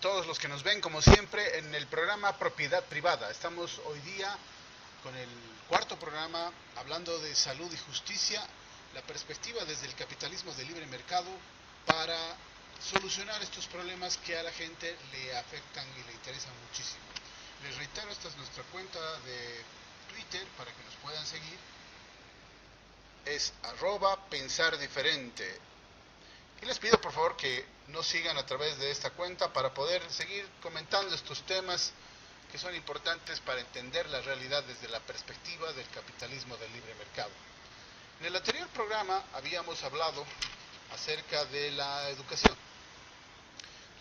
todos los que nos ven, como siempre, en el programa Propiedad Privada. Estamos hoy día con el cuarto programa hablando de salud y justicia, la perspectiva desde el capitalismo de libre mercado para solucionar estos problemas que a la gente le afectan y le interesan muchísimo. Les reitero, esta es nuestra cuenta de Twitter para que nos puedan seguir. Es @pensardiferente. Y les pido por favor que nos sigan a través de esta cuenta para poder seguir comentando estos temas que son importantes para entender la realidad desde la perspectiva del capitalismo del libre mercado. En el anterior programa habíamos hablado acerca de la educación.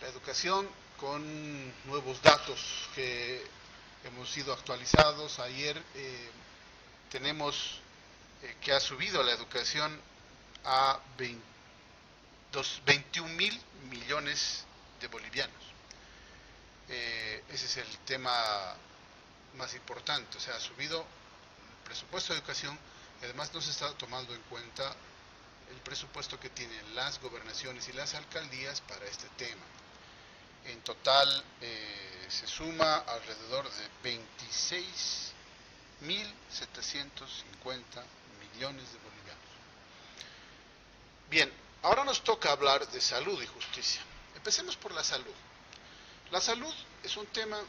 La educación con nuevos datos que hemos sido actualizados. Ayer tenemos que ha subido la educación a 21 mil millones de bolivianos. Ese es el tema más importante, o sea, ha subido el presupuesto de educación y además no se está tomando en cuenta el presupuesto que tienen las gobernaciones y las alcaldías para este tema. En total se suma alrededor de 26.750 millones de bolivianos. Bien, ahora nos toca hablar de salud y justicia. Empecemos por la salud. La salud es un tema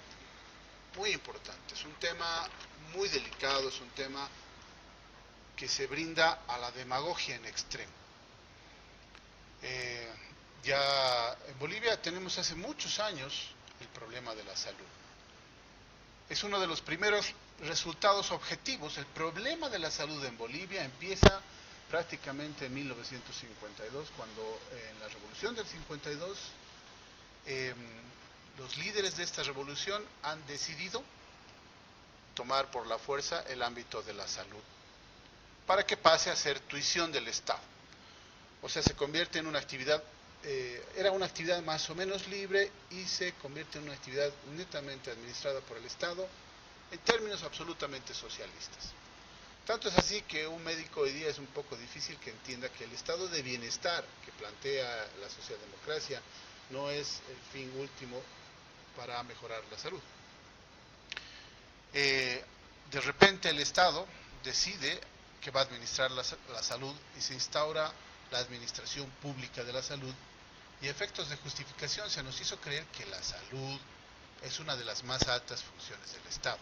muy importante, es un tema muy delicado, es un tema que se brinda a la demagogia en extremo. Ya en Bolivia tenemos hace muchos años el problema de la salud. Es uno de los primeros resultados objetivos. El problema de la salud en Bolivia empieza prácticamente en 1952, cuando en la revolución del 52 los líderes de esta revolución han decidido tomar por la fuerza el ámbito de la salud para que pase a ser tuición del Estado. O sea, se convierte en una actividad, era una actividad más o menos libre y se convierte en una actividad netamente administrada por el Estado en términos absolutamente socialistas. Tanto es así que un médico hoy día es un poco difícil que entienda que el estado de bienestar que plantea la socialdemocracia no es el fin último para mejorar la salud. De repente el Estado decide que va a administrar la salud y se instaura la administración pública de la salud, y a efectos de justificación se nos hizo creer que la salud es una de las más altas funciones del Estado.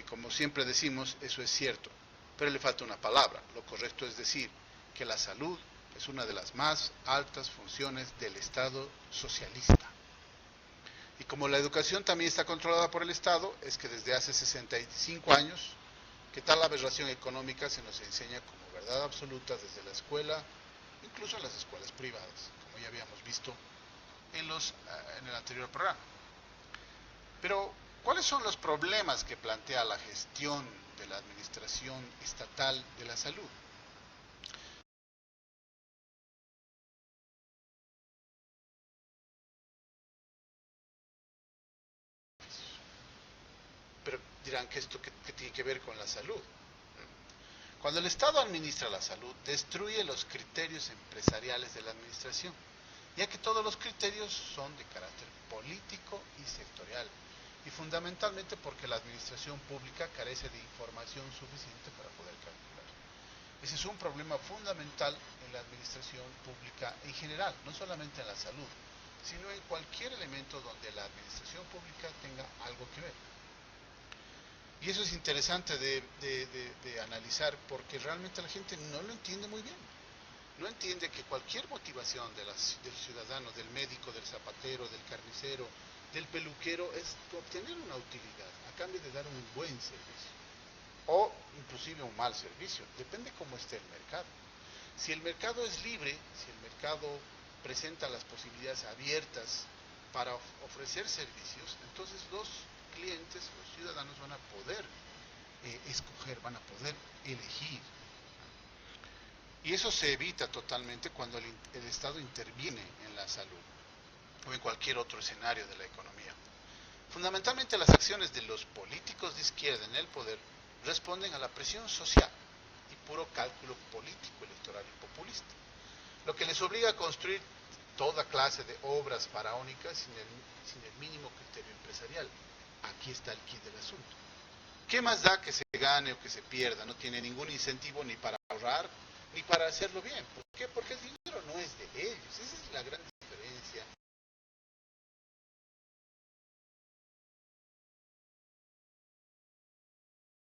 Como siempre decimos, eso es cierto, pero le falta una palabra. Lo correcto es decir que la salud es una de las más altas funciones del Estado socialista. Y como la educación también está controlada por el Estado, es que desde hace 65 años que tal aberración económica se nos enseña como verdad absoluta desde la escuela, incluso en las escuelas privadas, como ya habíamos visto en el anterior programa. Pero, ¿cuáles son los problemas que plantea la gestión de la administración estatal de la salud? Pero dirán que esto que tiene que ver con la salud. Cuando el Estado administra la salud, destruye los criterios empresariales de la administración, ya que todos los criterios son de carácter político y sectorial, y fundamentalmente porque la administración pública carece de información suficiente para poder calcular. Ese es un problema fundamental en la administración pública en general, no solamente en la salud, sino en cualquier elemento donde la administración pública tenga algo que ver. Y eso es interesante de analizar, porque realmente la gente no lo entiende muy bien. No entiende que cualquier motivación del ciudadano, del médico, del zapatero, del carnicero, del peluquero, es obtener una utilidad a cambio de dar un buen servicio. O inclusive un mal servicio, depende cómo esté el mercado. Si el mercado es libre, si el mercado presenta las posibilidades abiertas para ofrecer servicios, entonces los clientes, los ciudadanos van a poder escoger, van a poder elegir. Y eso se evita totalmente cuando el Estado interviene en la salud o en cualquier otro escenario de la economía. Fundamentalmente las acciones de los políticos de izquierda en el poder responden a la presión social y puro cálculo político, electoral y populista, lo que les obliga a construir toda clase de obras faraónicas sin el mínimo criterio empresarial. Aquí está el quid del asunto. ¿Qué más da que se gane o que se pierda? No tiene ningún incentivo ni para ahorrar ni para hacerlo bien. ¿Por qué? Porque el dinero no es de ellos. Esa es la gran diferencia.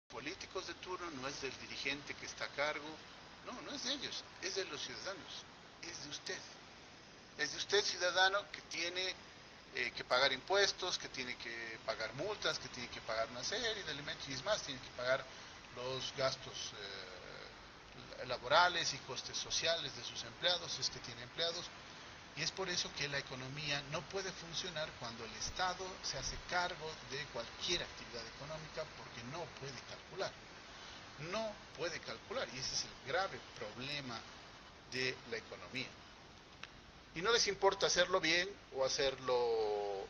Políticos de turno no es del dirigente que está a cargo, no es de ellos, es de los ciudadanos, es de usted. Es de usted, ciudadano, que tiene que pagar impuestos, que tiene que pagar multas, que tiene que pagar una serie de elementos y es más, tiene que pagar los gastos laborales y costes sociales de sus empleados, si es que tiene empleados. Y es por eso que la economía no puede funcionar cuando el Estado se hace cargo de cualquier actividad económica porque no puede calcular. No puede calcular y ese es el grave problema de la economía. Y no les importa hacerlo bien o hacerlo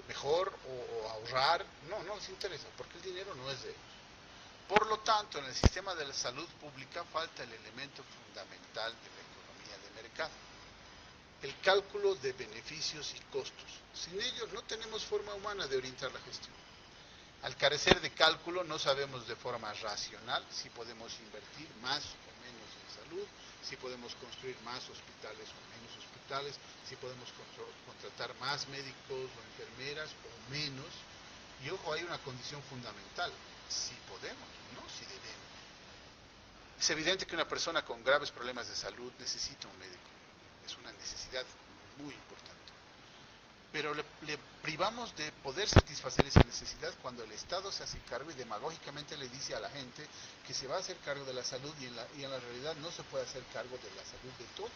mejor o ahorrar, no les interesa porque el dinero no es de ellos. Por lo tanto, en el sistema de la salud pública falta el elemento fundamental de la economía de mercado. El cálculo de beneficios y costos. Sin ello no tenemos forma humana de orientar la gestión. Al carecer de cálculo no sabemos de forma racional si podemos invertir más o menos en salud, si podemos construir más hospitales o menos hospitales, si podemos contratar más médicos o enfermeras o menos. Y ojo, hay una condición fundamental, si podemos, no si debemos. Es evidente que una persona con graves problemas de salud necesita un médico. Es una necesidad muy importante. Pero le privamos de poder satisfacer esa necesidad cuando el Estado se hace cargo y demagógicamente le dice a la gente que se va a hacer cargo de la salud y en la realidad no se puede hacer cargo de la salud de todos.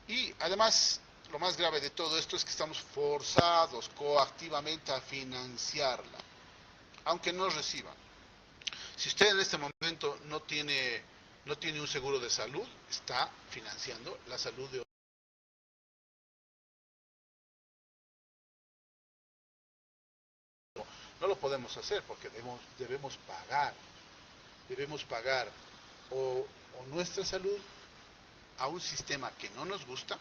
Y además, lo más grave de todo esto es que estamos forzados coactivamente a financiarla, aunque no reciban. Si usted en este momento no tiene un seguro de salud, está financiando la salud de otros. No lo podemos hacer porque debemos pagar o nuestra salud a un sistema que no nos gusta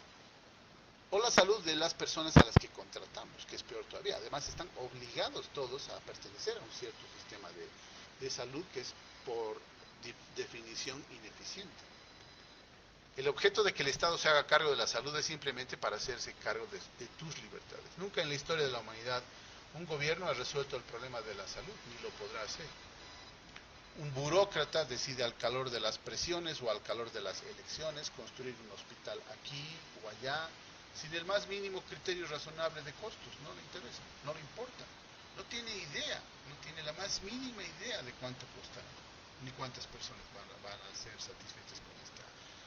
o la salud de las personas a las que contratamos, que es peor todavía. Además están obligados todos a pertenecer a un cierto sistema de salud que es por definición ineficiente. El objeto de que el Estado se haga cargo de la salud es simplemente para hacerse cargo de tus libertades. Nunca en la historia de la humanidad un gobierno ha resuelto el problema de la salud, ni lo podrá hacer. Un burócrata decide al calor de las presiones o al calor de las elecciones construir un hospital aquí o allá, sin el más mínimo criterio razonable de costos. No le interesa, no le importa. No tiene idea, no tiene la más mínima idea de cuánto costará, ni cuántas personas van a ser satisfechas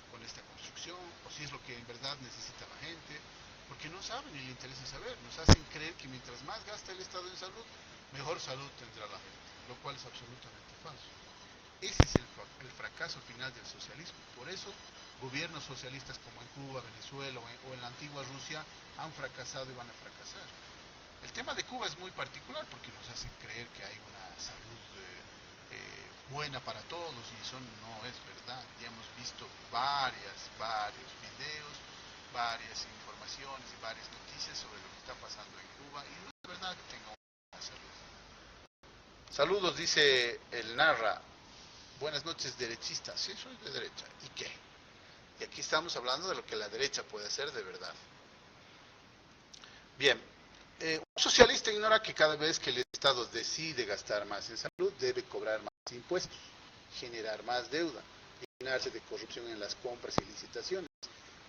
con esta construcción, o si es lo que en verdad necesita la gente, porque no saben ni le interesa saber. Nos hacen creer que mientras más gasta el Estado en salud, mejor salud tendrá la gente, lo cual es absolutamente falso. Ese es el fracaso final del socialismo. Por eso, gobiernos socialistas como en Cuba, Venezuela o en la antigua Rusia han fracasado y van a fracasar. El tema de Cuba es muy particular porque nos hacen creer que hay una salud buena para todos y eso no es verdad. Ya hemos visto varios videos, varias informaciones y varias noticias sobre lo que está pasando en Cuba y no es verdad que tenga una salud. Saludos, dice el Narra. Buenas noches, derechistas. Sí, soy de derecha. ¿Y qué? Y aquí estamos hablando de lo que la derecha puede hacer de verdad. Bien, un socialista ignora que cada vez que el Estado decide gastar más en salud, debe cobrar más impuestos, generar más deuda, llenarse de corrupción en las compras y licitaciones,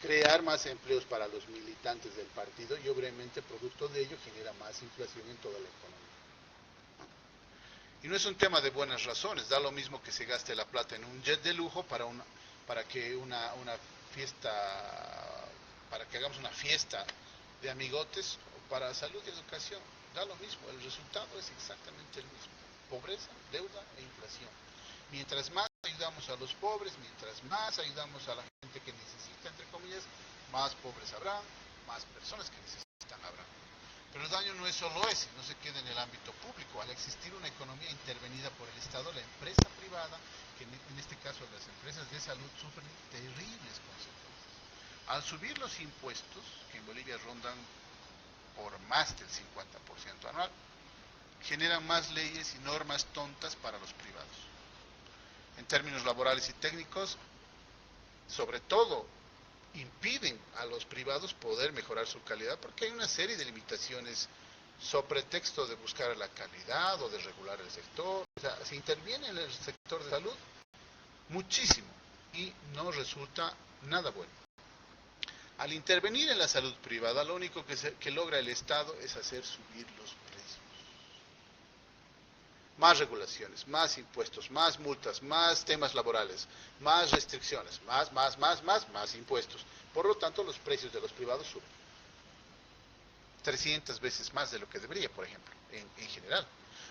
crear más empleos para los militantes del partido y obviamente producto de ello genera más inflación en toda la economía. Y no es un tema de buenas razones, da lo mismo que se gaste la plata en un jet de lujo para que hagamos una fiesta de amigotes o para salud y educación. Da lo mismo, el resultado es exactamente el mismo. Pobreza, deuda e inflación. Mientras más ayudamos a los pobres, mientras más ayudamos a la gente que necesita, entre comillas, más pobres habrá, más personas que necesitan habrá. Pero el daño no es solo ese, no se queda en el ámbito público. Al existir una economía intervenida por el Estado, la empresa privada, que en este caso las empresas de salud, sufren terribles consecuencias. Al subir los impuestos, que en Bolivia rondan por más del 50% anual, generan más leyes y normas tontas para los privados. En términos laborales y técnicos, sobre todo, impiden a los privados poder mejorar su calidad porque hay una serie de limitaciones sobre pretexto de buscar la calidad o de regular el sector. O sea, se interviene en el sector de salud muchísimo y no resulta nada bueno. Al intervenir en la salud privada, lo único que logra el Estado es hacer subir los precios. Más regulaciones, más impuestos, más multas, más temas laborales, más restricciones, más impuestos. Por lo tanto, los precios de los privados suben 300 veces más de lo que debería, por ejemplo, en general.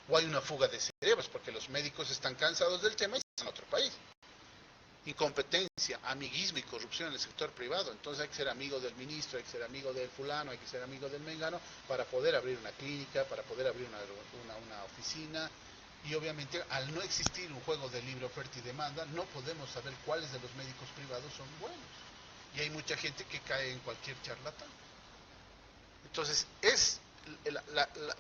O hay una fuga de cerebros porque los médicos están cansados del tema y están a otro país. Incompetencia, amiguismo y corrupción en el sector privado. Entonces hay que ser amigo del ministro, hay que ser amigo del fulano, hay que ser amigo del mengano para poder abrir una clínica, para poder abrir una oficina. Y obviamente al no existir un juego de libre oferta y demanda, no podemos saber cuáles de los médicos privados son buenos. Y hay mucha gente que cae en cualquier charlatán. Entonces,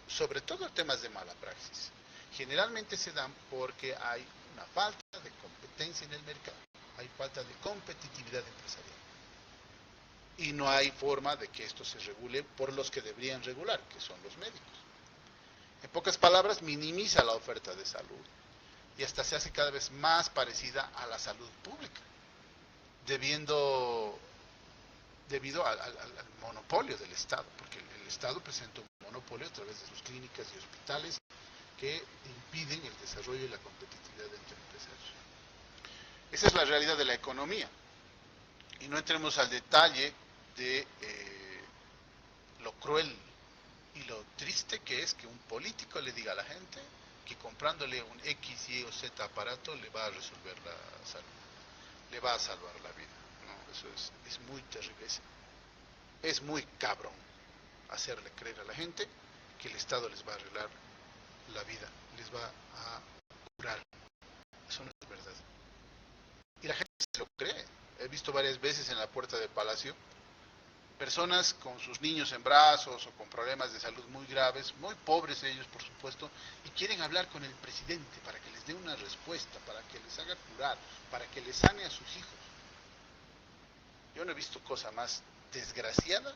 sobre todo temas de mala praxis, generalmente se dan porque hay una falta de competencia en el mercado, hay falta de competitividad empresarial. Y no hay forma de que esto se regule por los que deberían regular, que son los médicos. En pocas palabras, minimiza la oferta de salud y hasta se hace cada vez más parecida a la salud pública, debido al monopolio del Estado, porque el Estado presenta un monopolio a través de sus clínicas y hospitales que impiden el desarrollo y la competitividad entre empresarios. Esa es la realidad de la economía. Y no entremos al detalle de lo cruel y lo triste que es que un político le diga a la gente que comprándole un X, Y o Z aparato le va a resolver la salud, le va a salvar la vida. No, eso es muy terrible. Es muy cabrón hacerle creer a la gente que el Estado les va a arreglar la vida, les va a curar. Eso no es verdad. Y la gente se lo cree. He visto varias veces en la puerta del Palacio personas con sus niños en brazos o con problemas de salud muy graves, muy pobres ellos por supuesto, y quieren hablar con el presidente para que les dé una respuesta, para que les haga curar, para que les sane a sus hijos. Yo no he visto cosa más desgraciada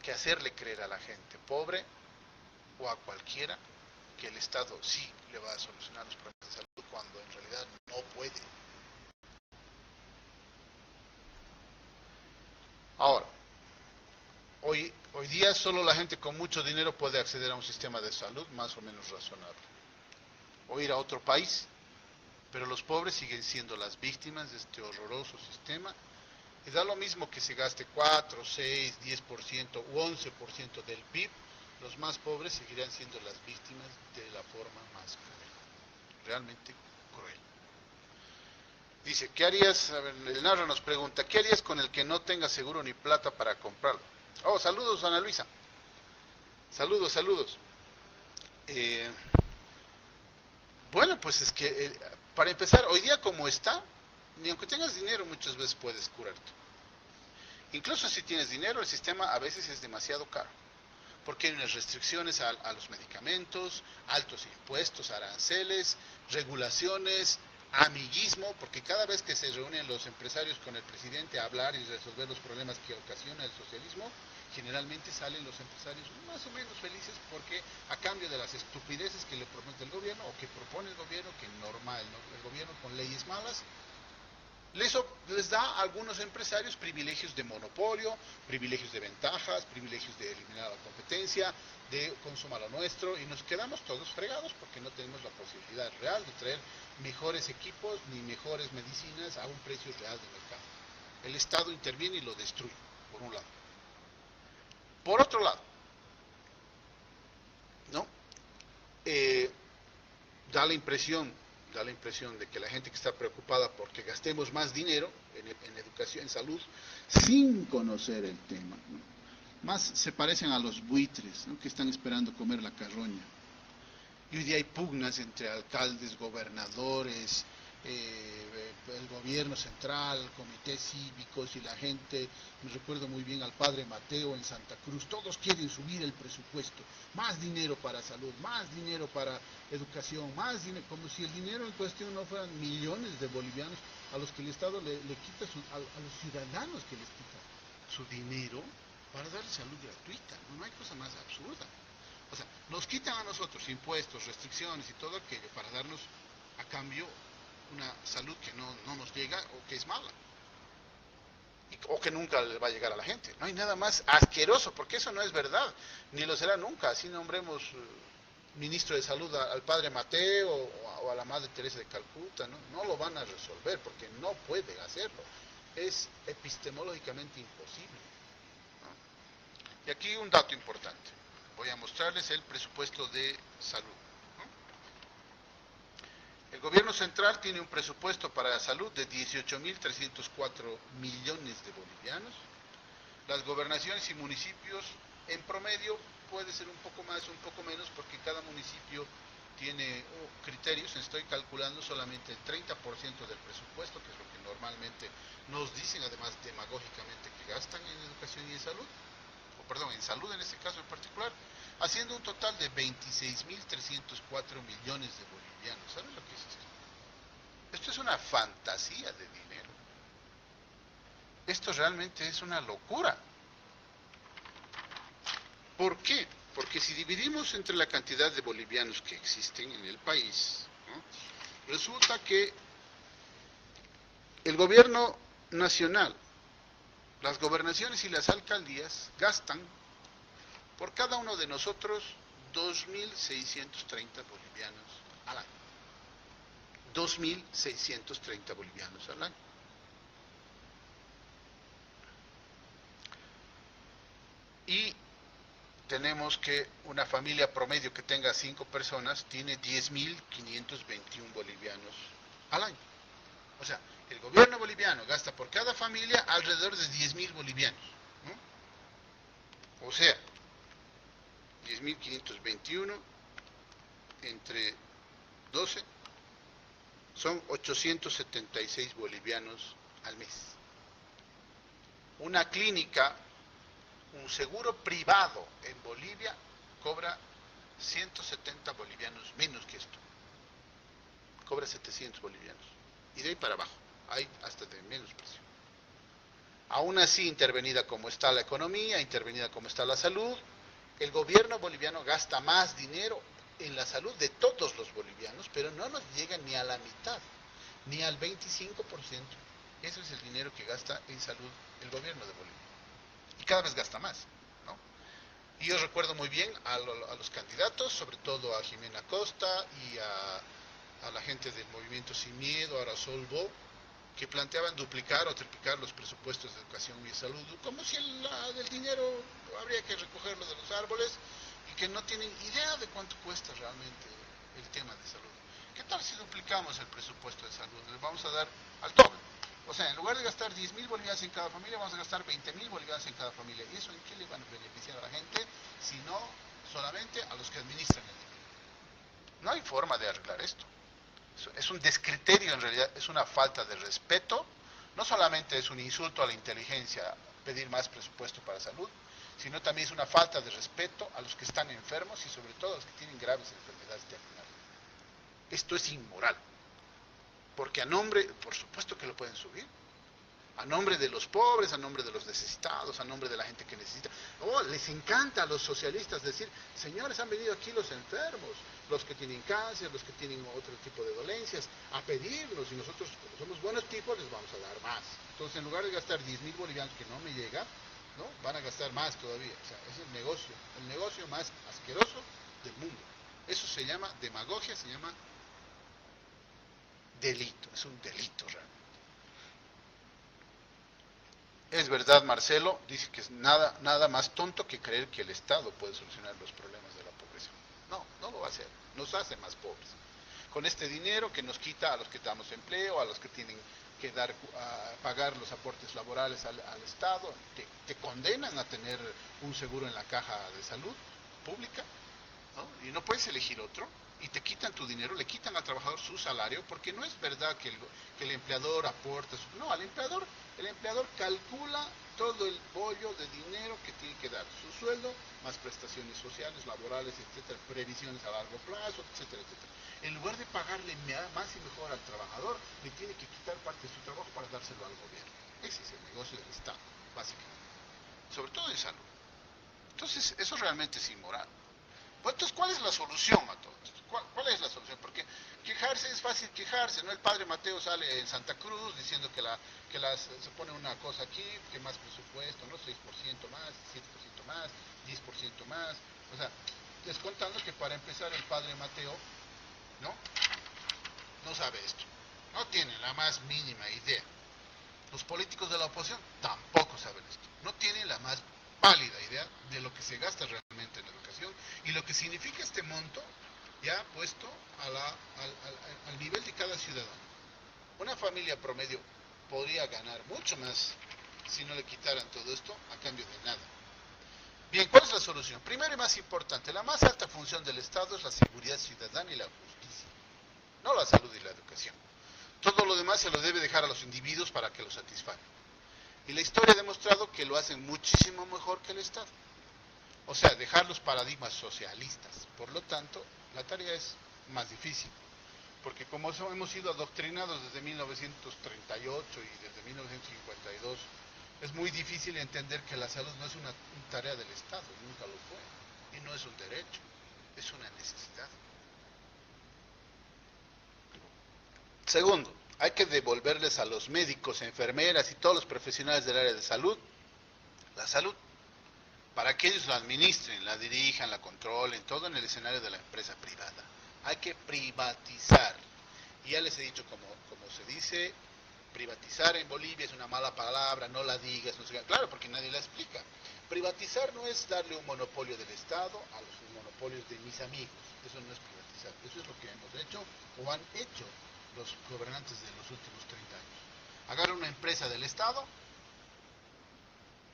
que hacerle creer a la gente pobre o a cualquiera que el Estado sí le va a solucionar los problemas de salud cuando en realidad no puede. Ahora, hoy día solo la gente con mucho dinero puede acceder a un sistema de salud más o menos razonable o ir a otro país, pero los pobres siguen siendo las víctimas de este horroroso sistema y da lo mismo que se gaste 4, 6, 10% u 11% del PIB, los más pobres seguirán siendo las víctimas de la forma más cruel, realmente cruel. Dice, ¿qué harías? A ver, el Narra nos pregunta, ¿qué harías con el que no tenga seguro ni plata para comprarlo? Oh, saludos, Ana Luisa. Saludos, saludos. Bueno, pues es que, para empezar, hoy día como está, ni aunque tengas dinero muchas veces puedes curarte. Incluso si tienes dinero, el sistema a veces es demasiado caro, porque hay unas restricciones a los medicamentos, altos impuestos, aranceles, regulaciones, amiguismo, porque cada vez que se reúnen los empresarios con el presidente a hablar y resolver los problemas que ocasiona el socialismo, generalmente salen los empresarios más o menos felices porque a cambio de las estupideces que le promete el gobierno o que propone el gobierno, que norma el gobierno con leyes malas, les da a algunos empresarios privilegios de monopolio, privilegios de ventajas, privilegios de eliminar la competencia, de consumar lo nuestro, y nos quedamos todos fregados porque no tenemos la posibilidad real de traer mejores equipos ni mejores medicinas a un precio real de mercado. El Estado interviene y lo destruye, por un lado. Por otro lado, ¿no? Da la impresión de que la gente que está preocupada porque gastemos más dinero en educación, en salud, sin conocer el tema, ¿no? Más se parecen a los buitres, ¿no?, que están esperando comer la carroña. Y hoy día hay pugnas entre alcaldes, gobernadores, el gobierno central, comités cívicos y la gente, me recuerdo muy bien al padre Mateo en Santa Cruz, todos quieren subir el presupuesto, más dinero para salud, más dinero para educación, más dinero, como si el dinero en cuestión no fueran millones de bolivianos a los que el Estado le quita, a los ciudadanos que les quita su dinero para darle salud gratuita. No hay cosa más absurda. O sea, nos quitan a nosotros impuestos, restricciones y todo aquello para darnos a cambio una salud que no nos llega o que es mala. O que nunca le va a llegar a la gente. No hay nada más asqueroso, porque eso no es verdad, ni lo será nunca. Así nombremos ministro de salud al padre Mateo o a la madre Teresa de Calcuta, no lo van a resolver porque no puede hacerlo. Es epistemológicamente imposible. Y aquí un dato importante. Voy a mostrarles el presupuesto de salud. El gobierno central tiene un presupuesto para la salud de 18.304 millones de bolivianos. Las gobernaciones y municipios en promedio puede ser un poco más o un poco menos porque cada municipio tiene criterios. Estoy calculando solamente el 30% del presupuesto, que es lo que normalmente nos dicen, además demagógicamente, que gastan en educación y en salud, o perdón, en salud en este caso en particular, haciendo un total de 26.304 millones de bolivianos. ¿Saben lo que es esto? Esto es una fantasía de dinero. Esto realmente es una locura. ¿Por qué? Porque si dividimos entre la cantidad de bolivianos que existen en el país, ¿no?, resulta que el gobierno nacional, las gobernaciones y las alcaldías gastan por cada uno de nosotros 2.630 bolivianos al año. 2.630 bolivianos al año. Y tenemos que una familia promedio que tenga 5 personas tiene 10.521 bolivianos al año. O sea, el gobierno boliviano gasta por cada familia alrededor de 10.000 bolivianos, ¿no? O sea, 10.521 entre 12 son 876 bolivianos al mes. Una clínica, un seguro privado en Bolivia cobra 170 bolivianos menos que esto. Cobra 700 bolivianos. Y de ahí para abajo, hay hasta de menos precio. Aún así, intervenida como está la economía, intervenida como está la salud, el gobierno boliviano gasta más dinero en la salud de todos los bolivianos, pero no nos llega ni a la mitad, ni al 25%. Ese es el dinero que gasta en salud el gobierno de Bolivia. Y cada vez gasta más, ¿no? Y yo recuerdo muy bien a los candidatos, sobre todo a Jimena Costa y a la gente del Movimiento Sin Miedo, a Arasol Bo, que planteaban duplicar o triplicar los presupuestos de educación y salud, como si del dinero habría que recogerlo de los árboles y que no tienen idea de cuánto cuesta realmente el tema de salud. ¿Qué tal si duplicamos el presupuesto de salud? Les vamos a dar al doble. O sea, en lugar de gastar 10.000 bolivianos en cada familia, vamos a gastar 20.000 bolivianos en cada familia. ¿Y eso en qué le van a beneficiar a la gente? Sino solamente a los que administran el dinero. No hay forma de arreglar esto. Es un descriterio, en realidad, es una falta de respeto. No solamente es un insulto a la inteligencia pedir más presupuesto para salud, sino también es una falta de respeto a los que están enfermos y sobre todo a los que tienen graves enfermedades terminales. Esto es inmoral. Porque a nombre, por supuesto que lo pueden subir, a nombre de los pobres, a nombre de los necesitados, a nombre de la gente que necesita. Oh, les encanta a los socialistas decir, señores, han venido aquí los enfermos, los que tienen cáncer, los que tienen otro tipo de dolencias, a pedirnos, y nosotros, como somos buenos tipos, les vamos a dar más. Entonces, en lugar de gastar 10.000 bolivianos, que no me llega, ¿no?, van a gastar más todavía. O sea, es el negocio más asqueroso del mundo. Eso se llama demagogia, se llama delito, es un delito realmente. Es verdad, Marcelo, dice que es nada más tonto que creer que el Estado puede solucionar los problemas de la pobreza. No lo va a hacer, nos hace más pobres. Con este dinero que nos quita a los que damos empleo, a los que tienen que pagar los aportes laborales al Estado, te condenan a tener un seguro en la caja de salud pública, ¿no? Y no puedes elegir otro. y te quitan tu dinero, le quitan al trabajador su salario, porque no es verdad que el empleador aporta, no, el empleador calcula todo el bollo de dinero que tiene que dar, su sueldo, más prestaciones sociales, laborales, etcétera, previsiones a largo plazo, etcétera, etcétera. En lugar de pagarle más y mejor al trabajador, le tiene que quitar parte de su trabajo para dárselo al gobierno. Ese es el negocio del Estado, básicamente, sobre todo en salud. Entonces, eso realmente es inmoral. Pues entonces, ¿cuál es la solución a todo esto? ¿Cuál es la solución? Porque quejarse es fácil quejarse, ¿no? El padre Mateo sale en Santa Cruz diciendo se pone una cosa aquí, que más presupuesto, ¿no? 6% más, 7% más, 10% más. O sea, descontando que para empezar el padre Mateo, ¿no? No sabe esto. No tiene la más mínima idea. Los políticos de la oposición tampoco saben esto. No tienen la más pálida idea de lo que se gasta realmente en educación y lo que significa este monto ya puesto al nivel de cada ciudadano. Una familia promedio podría ganar mucho más si no le quitaran todo esto a cambio de nada. Bien, ¿cuál es la solución? Primero y más importante, la más alta función del Estado es la seguridad ciudadana y la justicia, no la salud y la educación. Todo lo demás se lo debe dejar a los individuos para que lo satisfagan. Y la historia ha demostrado que lo hacen muchísimo mejor que el Estado. O sea, dejar los paradigmas socialistas. Por lo tanto, la tarea es más difícil. Porque como hemos sido adoctrinados desde 1938 y desde 1952, es muy difícil entender que la salud no es una tarea del Estado, nunca lo fue. Y no es un derecho, es una necesidad. Segundo, hay que devolverles a los médicos, enfermeras y todos los profesionales del área de salud la salud, para que ellos la administren, la dirijan, la controlen, todo en el escenario de la empresa privada. Hay que privatizar. Y ya les he dicho, como se dice, privatizar en Bolivia es una mala palabra, no la digas, no sé qué. Claro, porque nadie la explica. Privatizar no es darle un monopolio del Estado a los monopolios de mis amigos. Eso no es privatizar. Eso es lo que hemos hecho o han hecho los gobernantes de los últimos 30 años. Agarran una empresa del Estado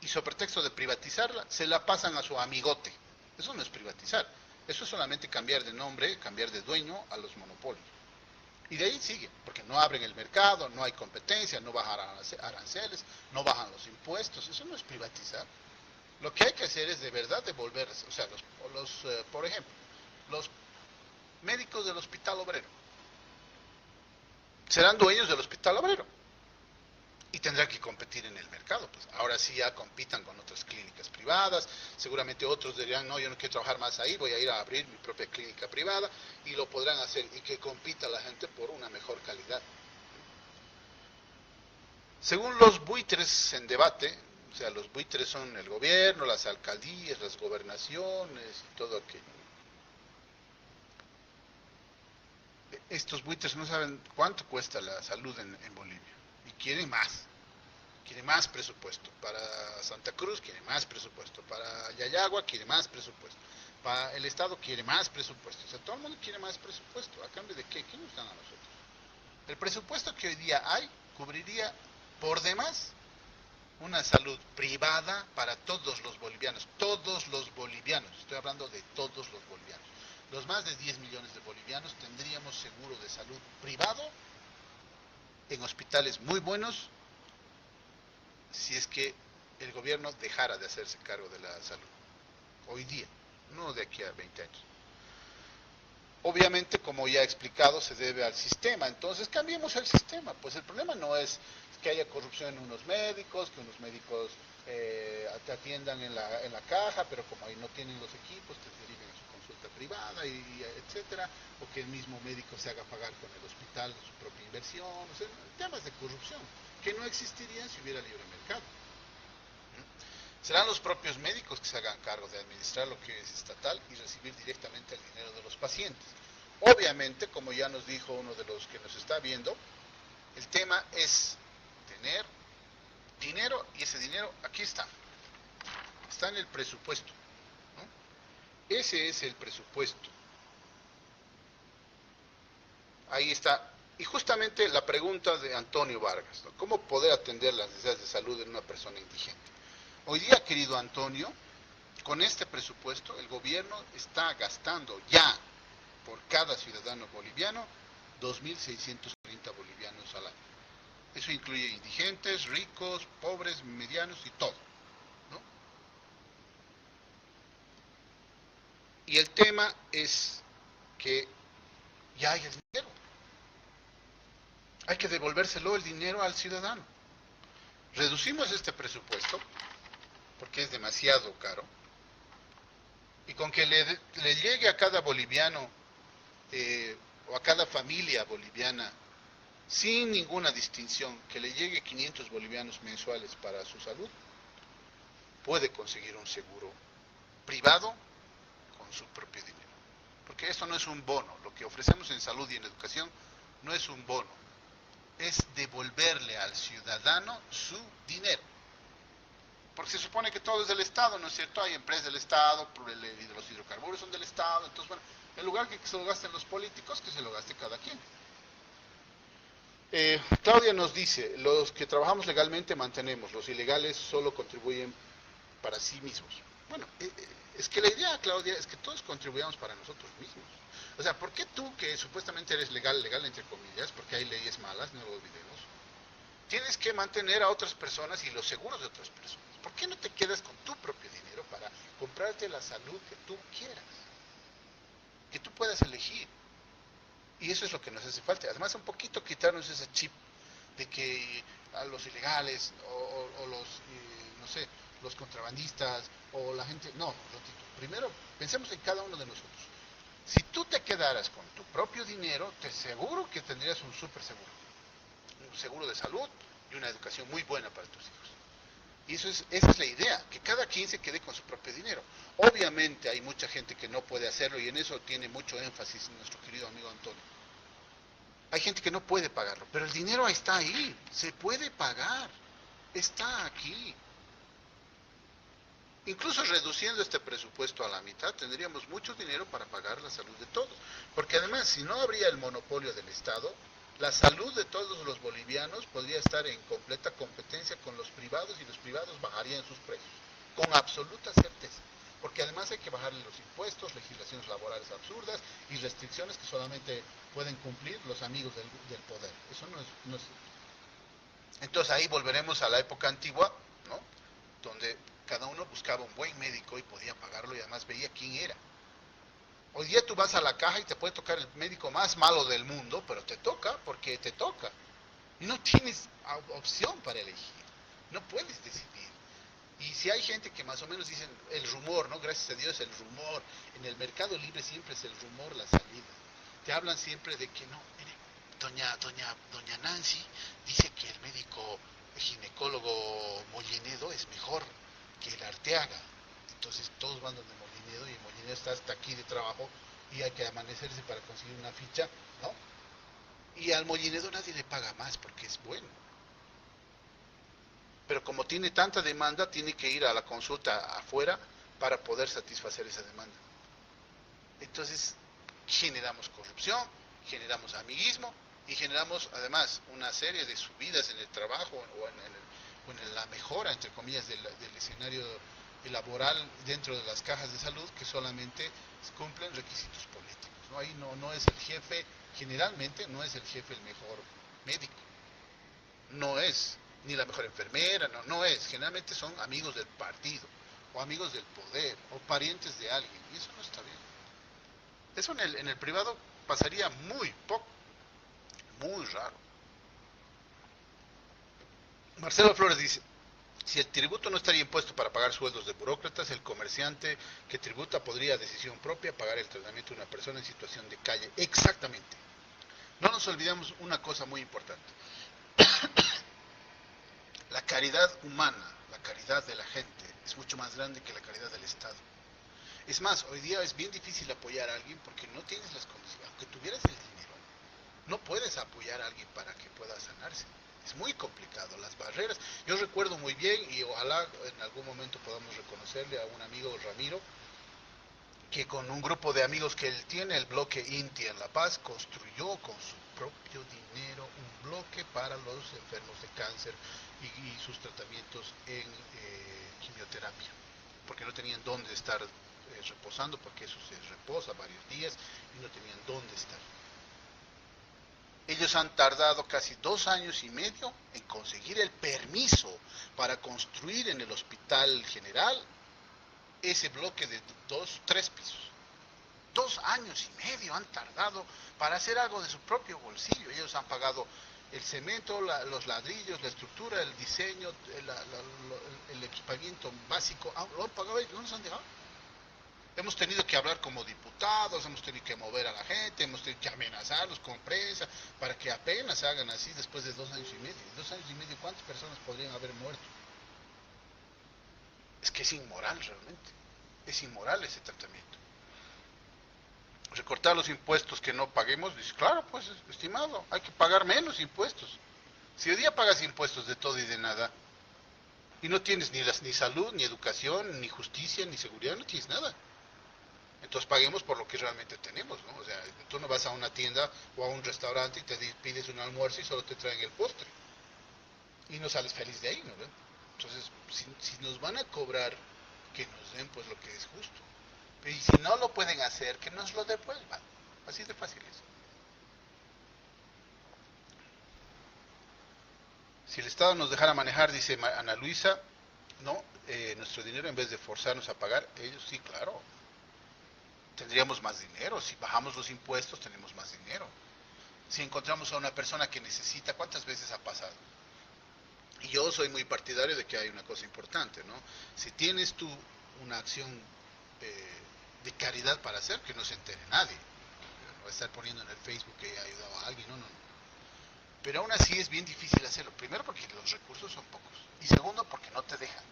y sobre pretexto de privatizarla, se la pasan a su amigote. Eso no es privatizar. Eso es solamente cambiar de nombre, cambiar de dueño a los monopolios. Y de ahí sigue, porque no abren el mercado, no hay competencia, no bajan aranceles, no bajan los impuestos. Eso no es privatizar. Lo que hay que hacer es de verdad devolverles. O sea, por ejemplo, los médicos del Hospital Obrero serán dueños del Hospital Obrero y tendrán que competir en el mercado. Pues ahora sí ya compitan con otras clínicas privadas, seguramente otros dirían, no, yo no quiero trabajar más ahí, voy a ir a abrir mi propia clínica privada, y lo podrán hacer, y que compita la gente por una mejor calidad. Según los buitres en debate, o sea, los buitres son el gobierno, las alcaldías, las gobernaciones y todo aquello. Estos buitres no saben cuánto cuesta la salud en Bolivia y quieren más. Quiere más presupuesto. Para Santa Cruz quiere más presupuesto. Para Yayagua quiere más presupuesto. Para el Estado quiere más presupuesto. O sea, todo el mundo quiere más presupuesto. ¿A cambio de qué? ¿Qué nos dan a nosotros? El presupuesto que hoy día hay cubriría por demás una salud privada para todos los bolivianos. Todos los bolivianos. Estoy hablando de todos los bolivianos. Los más de 10 millones de bolivianos tendríamos seguro de salud privado en hospitales muy buenos, si es que el gobierno dejara de hacerse cargo de la salud. Hoy día, no de aquí a 20 años. Obviamente, como ya he explicado, se debe al sistema. Entonces, cambiemos el sistema. Pues el problema no es que haya corrupción en unos médicos, que unos médicos te atiendan en la caja, pero como ahí no tienen los equipos, te deriven a su consulta privada, y etcétera, o que el mismo médico se haga pagar con el hospital de su propia inversión. O sea, temas de corrupción que no existirían si hubiera libre mercado. Serán los propios médicos que se hagan cargo de administrar lo que es estatal y recibir directamente el dinero de los pacientes. Obviamente, como ya nos dijo uno de los que nos está viendo, el tema es tener dinero, y ese dinero aquí está en el presupuesto, ¿no? Ese es el presupuesto. Ahí está. Y justamente la pregunta de Antonio Vargas, ¿no? ¿Cómo poder atender las necesidades de salud en una persona indigente? Hoy día, querido Antonio, con este presupuesto el gobierno está gastando ya por cada ciudadano boliviano, 2.630 bolivianos al año. Eso incluye indigentes, ricos, pobres, medianos y todo, ¿no? Y el tema es que ya hay el dinero. Hay que devolvérselo el dinero al ciudadano. Reducimos este presupuesto porque es demasiado caro y con que le llegue a cada boliviano o a cada familia boliviana sin ninguna distinción, que le llegue 500 bolivianos mensuales para su salud, puede conseguir un seguro privado con su propio dinero. Porque esto no es un bono, lo que ofrecemos en salud y en educación no es un bono, es devolverle al ciudadano su dinero. Porque se supone que todo es del Estado, ¿no es cierto? Hay empresas del Estado, los hidrocarburos son del Estado, entonces bueno, en lugar que se lo gasten los políticos, que se lo gaste cada quien. Claudia nos dice, los que trabajamos legalmente mantenemos, los ilegales solo contribuyen para sí mismos. Bueno, es que la idea, Claudia, es que todos contribuyamos para nosotros mismos. O sea, ¿por qué tú, que supuestamente eres legal entre comillas, porque hay leyes malas, no lo olvidemos, tienes que mantener a otras personas y los seguros de otras personas? ¿Por qué no te quedas con tu propio dinero para comprarte la salud que tú quieras? Que tú puedas elegir. Y eso es lo que nos hace falta. Además, un poquito quitarnos ese chip de que a los ilegales o los, no sé, los contrabandistas o la gente... No, primero pensemos en cada uno de nosotros. Si tú te quedaras con tu propio dinero, te aseguro que tendrías un súper seguro. Un seguro de salud y una educación muy buena para tus hijos. Y esa es la idea, que cada quien se quede con su propio dinero. Obviamente hay mucha gente que no puede hacerlo y en eso tiene mucho énfasis nuestro querido amigo Antonio. Hay gente que no puede pagarlo, pero el dinero está ahí, se puede pagar, está aquí. Incluso reduciendo este presupuesto a la mitad, tendríamos mucho dinero para pagar la salud de todos. Porque además, si no habría el monopolio del Estado, la salud de todos los bolivianos podría estar en completa competencia con los privados y los privados bajarían sus precios, con absoluta certeza. Porque además hay que bajarle los impuestos, legislaciones laborales absurdas y restricciones que solamente pueden cumplir los amigos del poder. Eso no es... Entonces ahí volveremos a la época antigua, ¿no? Donde cada uno buscaba un buen médico y podía pagarlo y además veía quién era. Hoy día tú vas a la caja y te puede tocar el médico más malo del mundo, pero te toca porque te toca. Y no tienes opción para elegir. No puedes decidir. Y si hay gente que más o menos dicen el rumor, ¿no? Gracias a Dios el rumor. En el mercado libre siempre es el rumor la salida. Te hablan siempre de que no, mire, doña Nancy dice que el médico ginecólogo Mollinedo es mejor que el Arteaga. Entonces todos van donde Mollinedo y Mollinedo está hasta aquí de trabajo y hay que amanecerse para conseguir una ficha, ¿no? Y al Mollinedo nadie le paga más porque es bueno. Pero como tiene tanta demanda, tiene que ir a la consulta afuera para poder satisfacer esa demanda. Entonces, generamos corrupción, generamos amiguismo y generamos además una serie de subidas en el trabajo o en la mejora, entre comillas, del escenario laboral dentro de las cajas de salud que solamente cumplen requisitos políticos, ¿no? Ahí no es el jefe, generalmente no es el jefe el mejor médico, no es ni la mejor enfermera, no es, generalmente son amigos del partido o amigos del poder o parientes de alguien y eso no está bien. Eso en el privado pasaría muy poco, muy raro. Marcelo Flores dice, si el tributo no estaría impuesto para pagar sueldos de burócratas, el comerciante que tributa podría a decisión propia pagar el tratamiento de una persona en situación de calle. Exactamente. No nos olvidemos una cosa muy importante. La caridad humana, la caridad de la gente, es mucho más grande que la caridad del Estado. Es más, hoy día es bien difícil apoyar a alguien porque no tienes las condiciones. Aunque tuvieras el dinero, no puedes apoyar a alguien para que pueda sanarse. Es muy complicado, las barreras. Yo recuerdo muy bien, y ojalá en algún momento podamos reconocerle a un amigo, Ramiro, que con un grupo de amigos que él tiene, el bloque INTI en La Paz, construyó con su propio dinero un bloque para los enfermos de cáncer y sus tratamientos en quimioterapia, porque no tenían dónde estar reposando, porque eso se reposa varios días y no tenían dónde estar. Ellos han tardado casi 2 años y medio en conseguir el permiso para construir en el hospital general ese bloque de 3 pisos. 2 años y medio han tardado para hacer algo de su propio bolsillo. Ellos han pagado el cemento, los ladrillos, la estructura, el diseño, el equipamiento básico. Lo han pagado ellos, no nos han dejado. Hemos tenido que hablar como diputados, hemos tenido que mover a la gente, hemos tenido que amenazarlos con presa para que apenas hagan así después de 2 años y medio. 2 años y medio, ¿cuántas personas podrían haber muerto? Es que es inmoral realmente. Es inmoral ese tratamiento. Recortar los impuestos que no paguemos, dice, claro, pues, estimado, hay que pagar menos impuestos. Si hoy día pagas impuestos de todo y de nada, y no tienes ni salud, ni educación, ni justicia, ni seguridad, no tienes nada. Entonces paguemos por lo que realmente tenemos, ¿no? O sea, tú no vas a una tienda o a un restaurante y te pides un almuerzo y solo te traen el postre. Y no sales feliz de ahí, ¿no? Entonces, si nos van a cobrar, que nos den pues lo que es justo. Y si no lo pueden hacer, que nos lo devuelvan. Así de fácil es. Si el Estado nos dejara manejar, dice Ana Luisa, no, nuestro dinero en vez de forzarnos a pagar, ellos sí, claro. Tendríamos más dinero. Si bajamos los impuestos, tenemos más dinero. Si encontramos a una persona que necesita, ¿cuántas veces ha pasado? Y yo soy muy partidario de que hay una cosa importante, ¿no? Si tienes tú una acción de caridad para hacer, que no se entere nadie. No va a estar poniendo en el Facebook que he ayudado a alguien, no, no, no. Pero aún así es bien difícil hacerlo. Primero porque los recursos son pocos. Y segundo porque no te dejan.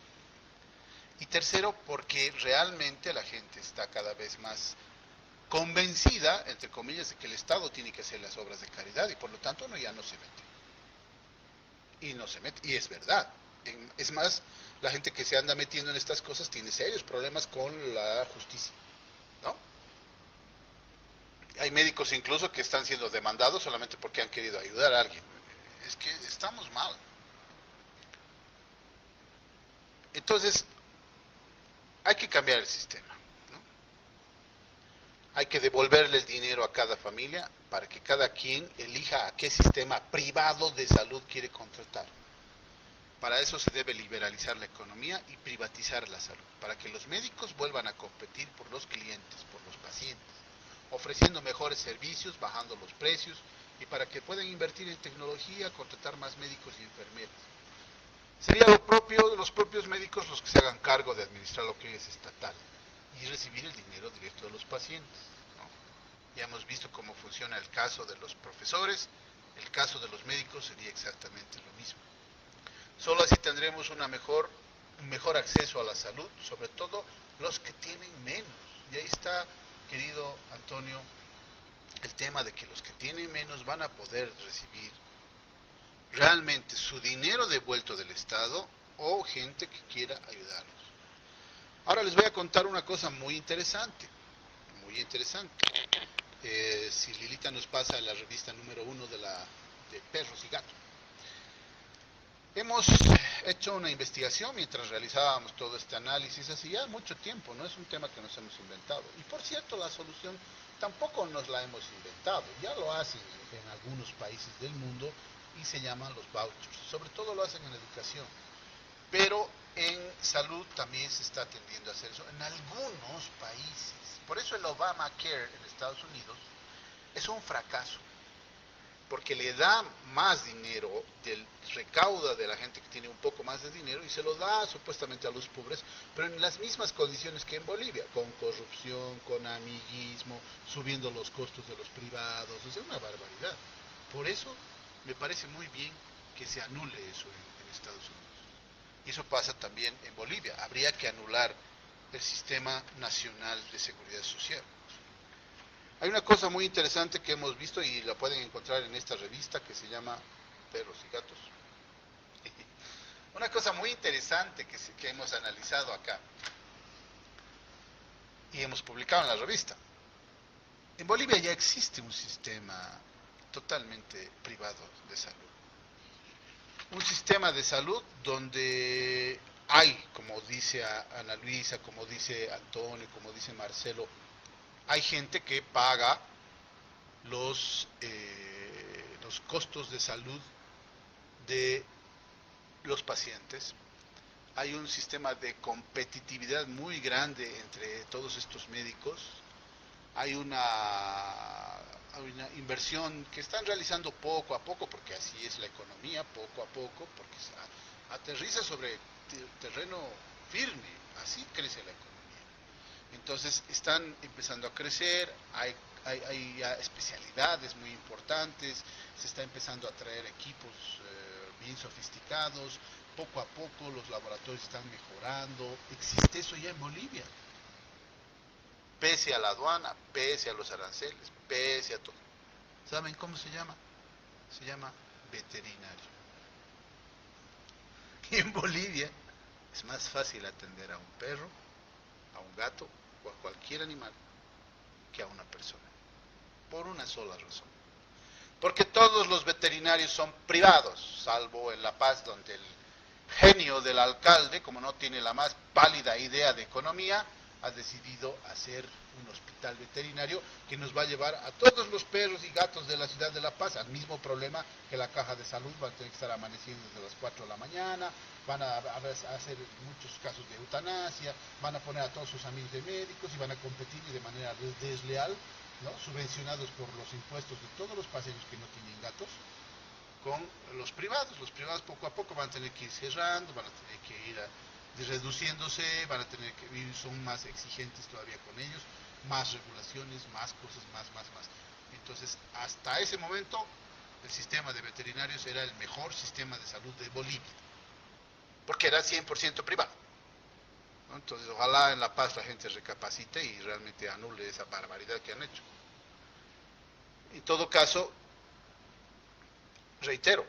Y tercero porque realmente la gente está cada vez más convencida, entre comillas, de que el Estado tiene que hacer las obras de caridad y por lo tanto uno ya no se mete. Y no se mete. Y es verdad. Es más, la gente que se anda metiendo en estas cosas tiene serios problemas con la justicia, ¿no? Hay médicos incluso que están siendo demandados solamente porque han querido ayudar a alguien. Es que estamos mal. Entonces, hay que cambiar el sistema, ¿no? Hay que devolverle el dinero a cada familia para que cada quien elija a qué sistema privado de salud quiere contratar. Para eso se debe liberalizar la economía y privatizar la salud, para que los médicos vuelvan a competir por los clientes, por los pacientes, ofreciendo mejores servicios, bajando los precios y para que puedan invertir en tecnología, contratar más médicos y enfermeras. Sería lo propio de los propios médicos los que se hagan cargo de administrar lo que es estatal y recibir el dinero directo de los pacientes, ¿no? Ya hemos visto cómo funciona el caso de los profesores, el caso de los médicos sería exactamente lo mismo. Solo así tendremos un mejor acceso a la salud, sobre todo los que tienen menos. Y ahí está, querido Antonio, el tema de que los que tienen menos van a poder recibir realmente su dinero devuelto del Estado o gente que quiera ayudarlos. Ahora les voy a contar una cosa muy interesante, muy interesante. Si Lilita nos pasa la revista número 1 de Perros y Gatos. Hemos hecho una investigación mientras realizábamos todo este análisis hace ya mucho tiempo, no es un tema que nos hemos inventado. Y por cierto, la solución tampoco nos la hemos inventado, ya lo hacen en algunos países del mundo y se llaman los vouchers, sobre todo lo hacen en educación. Pero en salud también se está tendiendo a hacer eso en algunos países. Por eso el Obamacare en Estados Unidos es un fracaso, porque le da más dinero del recauda de la gente que tiene un poco más de dinero y se lo da supuestamente a los pobres, pero en las mismas condiciones que en Bolivia, con corrupción, con amiguismo, subiendo los costos de los privados, es una barbaridad. Por eso me parece muy bien que se anule eso en Estados Unidos. Y eso pasa también en Bolivia. Habría que anular el sistema nacional de seguridad social. Hay una cosa muy interesante que hemos visto y la pueden encontrar en esta revista que se llama Perros y Gatos. Una cosa muy interesante que hemos analizado acá y hemos publicado en la revista. En Bolivia ya existe un sistema totalmente privado de salud. Un sistema de salud donde hay, como dice Ana Luisa, como dice Antonio, como dice Marcelo, hay gente que paga los costos de salud de los pacientes. Hay un sistema de competitividad muy grande entre todos estos médicos. Hay una inversión que están realizando poco a poco, porque así es la economía, poco a poco, porque aterriza sobre terreno firme, así crece la economía. Entonces están empezando a crecer, hay ya especialidades muy importantes, se está empezando a traer equipos bien sofisticados, poco a poco los laboratorios están mejorando, existe eso ya en Bolivia, pese a la aduana, pese a los aranceles, pese a todo. ¿Saben cómo se llama? Se llama veterinario. Y en Bolivia es más fácil atender a un perro, a un gato o a cualquier animal que a una persona, por una sola razón. Porque todos los veterinarios son privados, salvo en La Paz, donde el genio del alcalde, como no tiene la más pálida idea de economía, ha decidido hacer un hospital veterinario que nos va a llevar a todos los perros y gatos de la ciudad de La Paz al mismo problema que la caja de salud. Van a tener que estar amaneciendo desde las 4 de la mañana, van a hacer muchos casos de eutanasia, van a poner a todos sus amigos de médicos y van a competir de manera desleal, ¿no? Subvencionados por los impuestos de todos los paseños que no tienen gatos, con los privados. Los privados poco a poco van a tener que ir cerrando, van a tener que ir reduciéndose, van a tener que ir, son más exigentes todavía con ellos, más regulaciones, más cosas, más. Entonces, hasta ese momento, el sistema de veterinarios era el mejor sistema de salud de Bolivia, porque era 100% privado, ¿no? Entonces, ojalá en La Paz la gente recapacite y realmente anule esa barbaridad que han hecho. En todo caso, reitero,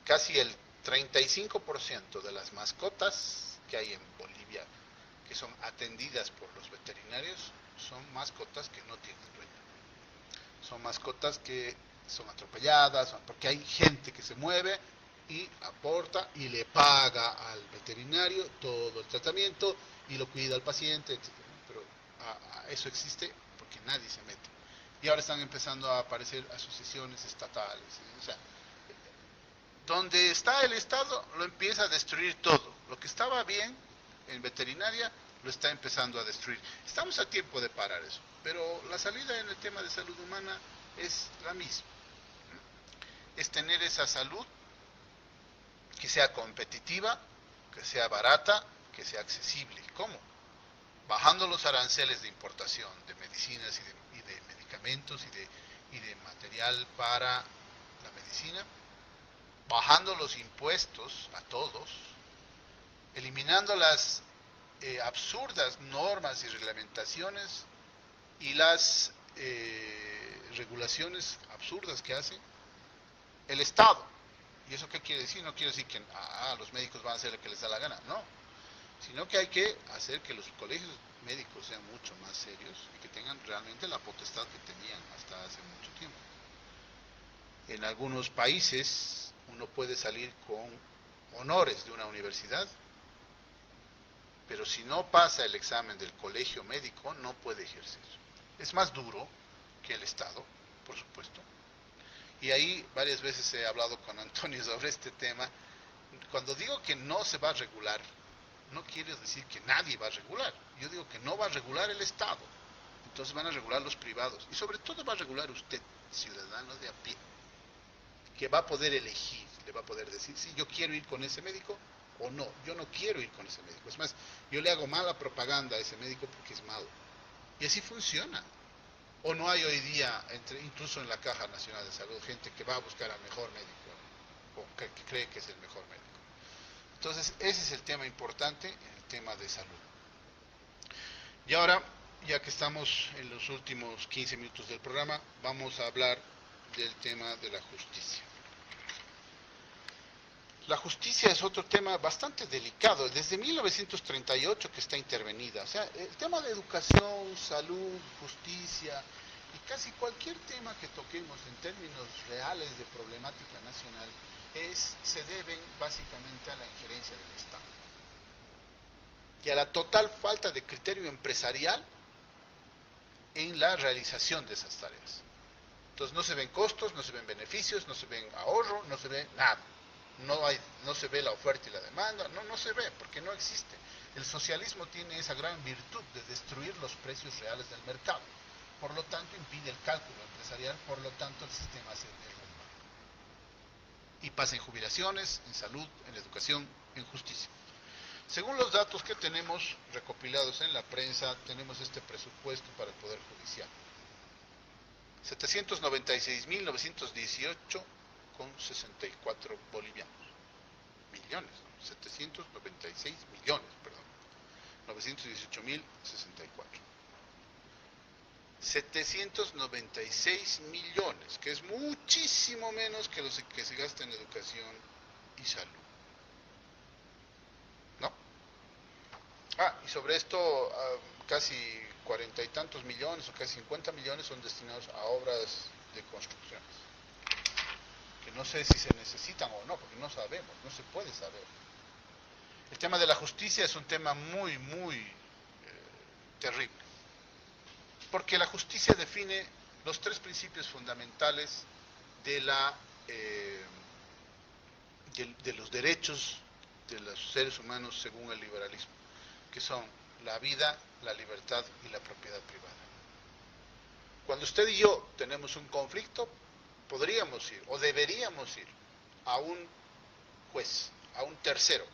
casi el 35% de las mascotas que hay en Bolivia que son atendidas por los veterinarios son mascotas que no tienen dueño. Son mascotas que son atropelladas, porque hay gente que se mueve y aporta y le paga al veterinario todo el tratamiento y lo cuida al paciente, etc. Pero eso existe porque nadie se mete. Y ahora están empezando a aparecer asociaciones estatales. O sea, donde está el Estado lo empieza a destruir todo. Lo que estaba bien en veterinaria lo está empezando a destruir. Estamos a tiempo de parar eso, pero la salida en el tema de salud humana es la misma. Es tener esa salud que sea competitiva, que sea barata, que sea accesible. ¿Cómo? Bajando los aranceles de importación de medicinas y de medicamentos y de material para la medicina, bajando los impuestos a todos, eliminando las absurdas normas y reglamentaciones y las regulaciones absurdas que hace el Estado. ¿Y eso qué quiere decir? No quiere decir que los médicos van a hacer lo que les da la gana, no. Sino que hay que hacer que los colegios médicos sean mucho más serios y que tengan realmente la potestad que tenían hasta hace mucho tiempo. En algunos países uno puede salir con honores de una universidad, pero si no pasa el examen del colegio médico no puede ejercer. Es más duro que el Estado, por supuesto. Y ahí varias veces he hablado con Antonio sobre este tema. Cuando digo que no se va a regular, no quiere decir que nadie va a regular. Yo digo que no va a regular el Estado. Entonces van a regular los privados. Y sobre todo va a regular usted, ciudadano de a pie, que va a poder elegir, le va a poder decir, sí, yo quiero ir con ese médico o no, yo no quiero ir con ese médico. Es más, yo le hago mala propaganda a ese médico porque es malo. Y así funciona. O no hay hoy día, incluso en la Caja Nacional de Salud, gente que va a buscar al mejor médico, o que cree que es el mejor médico. Entonces, ese es el tema importante, el tema de salud. Y ahora, ya que estamos en los últimos 15 minutos del programa, vamos a hablar del tema de la justicia. La justicia es otro tema bastante delicado, desde 1938 que está intervenida. O sea, el tema de educación, salud, justicia y casi cualquier tema que toquemos en términos reales de problemática nacional se deben básicamente a la injerencia del Estado. y a la total falta de criterio empresarial en la realización de esas tareas. Entonces no se ven costos, no se ven beneficios, no se ven ahorro, no se ve nada. No se ve la oferta y la demanda, no se ve, porque no existe. El socialismo tiene esa gran virtud de destruir los precios reales del mercado. Por lo tanto, impide el cálculo empresarial, por lo tanto, el sistema se derrumba. Y pasa en jubilaciones, en salud, en educación, en justicia. Según los datos que tenemos recopilados en la prensa, tenemos este presupuesto para el Poder Judicial. 796.918,64 bolivianos. Millones, ¿no? 796 millones, perdón. 918.064. 796 millones, que es muchísimo menos que los que se gasta en educación y salud. ¿No? Y sobre esto, casi 40 y tantos millones, o casi 50 millones son destinados a obras de construcciones. Que no sé si se necesitan o no, porque no sabemos, no se puede saber. El tema de la justicia es un tema muy, muy terrible. Porque la justicia define los tres principios fundamentales de los derechos de los seres humanos según el liberalismo, que son la vida, la libertad y la propiedad privada. Cuando usted y yo tenemos un conflicto, podríamos ir o deberíamos ir a un juez, a un tercero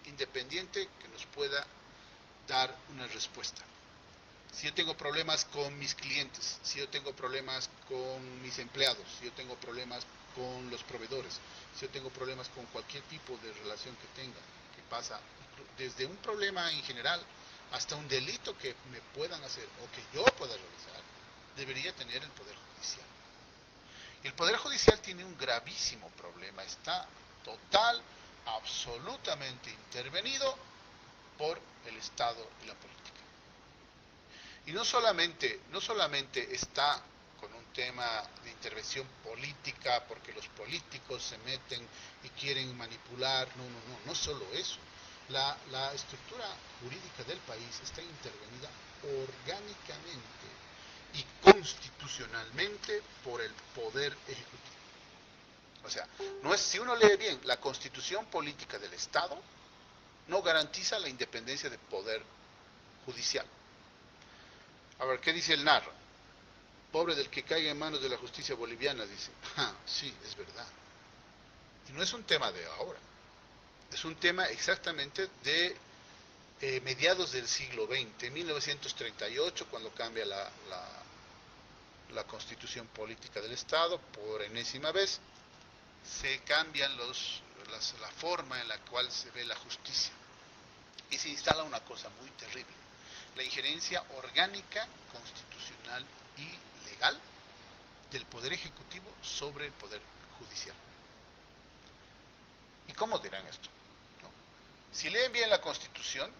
independiente que nos pueda dar una respuesta. Si yo tengo problemas con mis clientes, si yo tengo problemas con mis empleados, si yo tengo problemas con los proveedores, si yo tengo problemas con cualquier tipo de relación que tenga, que pasa desde un problema en general hasta un delito que me puedan hacer o que yo pueda realizar, debería tener el Poder Judicial. El Poder Judicial tiene un gravísimo problema, está absolutamente intervenido por el Estado y la política. Y no solamente está con un tema de intervención política, porque los políticos se meten y quieren manipular, no solo eso. La estructura jurídica del país está intervenida orgánicamente y constitucionalmente por el Poder Ejecutivo. O sea, si uno lee bien, la constitución política del Estado no garantiza la independencia del Poder Judicial. A ver, ¿qué dice el narra? Pobre del que caiga en manos de la justicia boliviana, dice. Sí, es verdad. Y no es un tema de ahora. Es un tema exactamente de mediados del siglo XX, 1938, cuando cambia la constitución política del Estado, por enésima vez, se cambian la forma en la cual se ve la justicia. Y se instala una cosa muy terrible. La injerencia orgánica, constitucional y legal del Poder Ejecutivo sobre el Poder Judicial. ¿Y cómo dirán esto? ¿No? Si leen bien la Constitución,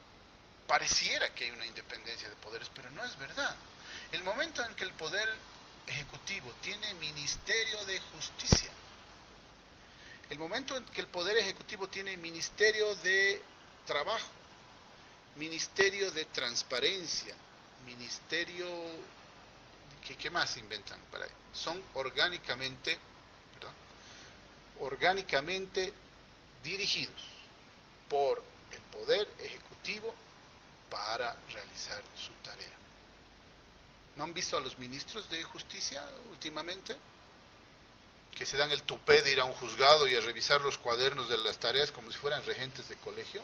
pareciera que hay una independencia de poderes, pero no es verdad. El momento en que el Poder Ejecutivo tiene Ministerio de Justicia, el momento en que el Poder Ejecutivo tiene Ministerio de Trabajo, Ministerio de Transparencia, Ministerio, ¿qué más inventan para ahí? Son orgánicamente dirigidos por el Poder Ejecutivo para realizar su tarea. ¿No han visto a los ministros de Justicia últimamente? Que se dan el tupé de ir a un juzgado y a revisar los cuadernos de las tareas como si fueran regentes de colegio.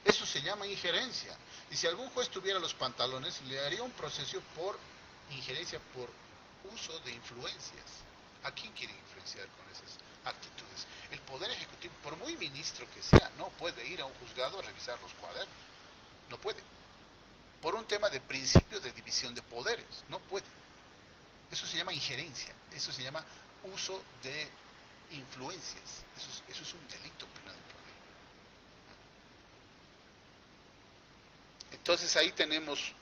Eso se llama injerencia. Y si algún juez tuviera los pantalones, le haría un proceso por injerencia, por uso de influencias. ¿A quién quiere influenciar con esas actitudes? El Poder Ejecutivo, por muy ministro que sea, no puede ir a un juzgado a revisar los cuadernos. No puede. Por un tema de principio de división de poderes. No puede. Eso se llama injerencia. Eso se llama uso de influencias. Eso es un delito penal por ley. Entonces ahí tenemos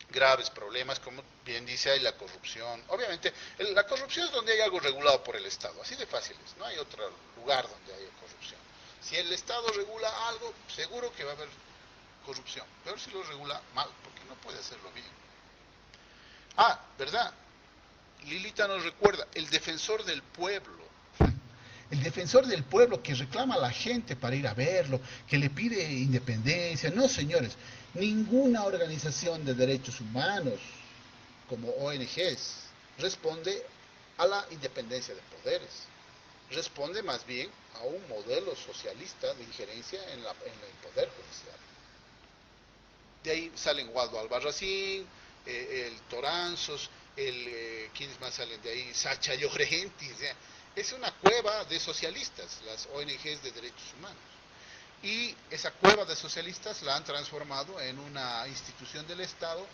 graves problemas, como bien dice, hay la corrupción. Obviamente, la corrupción es donde hay algo regulado por el Estado, así de fácil es, no hay otro lugar donde haya corrupción. Si el Estado regula algo, seguro que va a haber corrupción. Peor si lo regula mal, porque no puede hacerlo bien. Ah, ¿verdad? Lilita nos recuerda, el defensor del pueblo. El defensor del pueblo que reclama a la gente para ir a verlo, que le pide independencia. No, señores, ninguna organización de derechos humanos, como ONGs, responde a la independencia de poderes. Responde más bien a un modelo socialista de injerencia en el poder judicial. De ahí salen Waldo Albarracín, el Toranzos, ¿quiénes más salen de ahí? Sacha Llorenti. O sea, es una cueva de socialistas, las ONGs de derechos humanos. Y esa cueva de socialistas la han transformado en una institución del Estado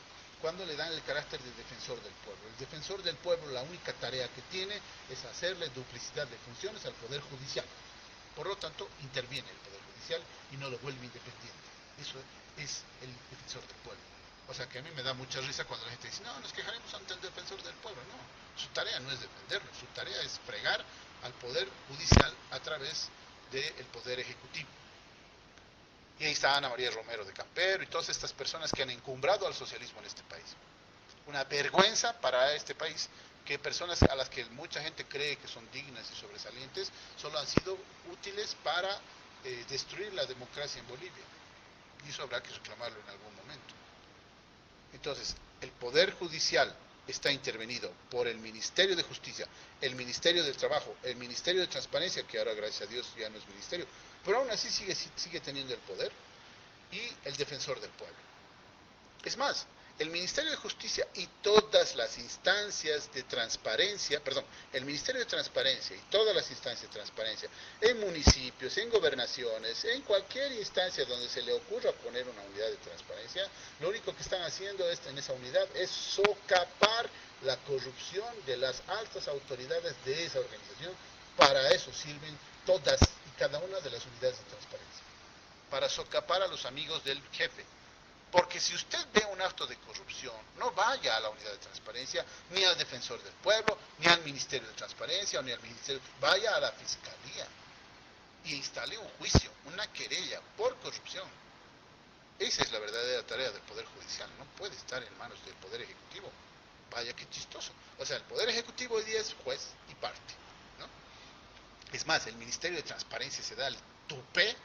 cuando le dan el carácter de defensor del pueblo. El defensor del pueblo, la única tarea que tiene es hacerle duplicidad de funciones al Poder Judicial. Por lo tanto, interviene el Poder Judicial y no lo vuelve independiente. Eso es el defensor del pueblo. O sea que a mí me da mucha risa cuando la gente dice, no, nos quejaremos ante el defensor del pueblo. No, su tarea no es defenderlo, su tarea es fregar al Poder Judicial a través del Poder Ejecutivo. Y ahí está Ana María Romero de Campero y todas estas personas que han encumbrado al socialismo en este país. Una vergüenza para este país que personas a las que mucha gente cree que son dignas y sobresalientes solo han sido útiles para destruir la democracia en Bolivia. Y eso habrá que reclamarlo en algún momento. Entonces, el Poder Judicial está intervenido por el Ministerio de Justicia, el Ministerio del Trabajo, el Ministerio de Transparencia, que ahora gracias a Dios ya no es ministerio, pero aún así sigue teniendo el poder, y el Defensor del Pueblo. Es más, el Ministerio de Justicia y todas las instancias de transparencia, perdón, el Ministerio de Transparencia y todas las instancias de transparencia, en municipios, en gobernaciones, en cualquier instancia donde se le ocurra poner una unidad de transparencia, lo único que están haciendo en esa unidad es socapar la corrupción de las altas autoridades de esa organización. Para eso sirven todas y cada una de las unidades de transparencia, para socapar a los amigos del jefe. Porque si usted ve un acto de corrupción, no vaya a la unidad de transparencia, ni al defensor del pueblo, ni al Ministerio de Transparencia, ni al Ministerio, vaya a la Fiscalía y instale un juicio, una querella por corrupción. Esa es la verdadera tarea del Poder Judicial, no puede estar en manos del Poder Ejecutivo. Vaya que chistoso. O sea, el Poder Ejecutivo hoy día es juez y parte, ¿no? Es más, el Ministerio de Transparencia se da el tupé,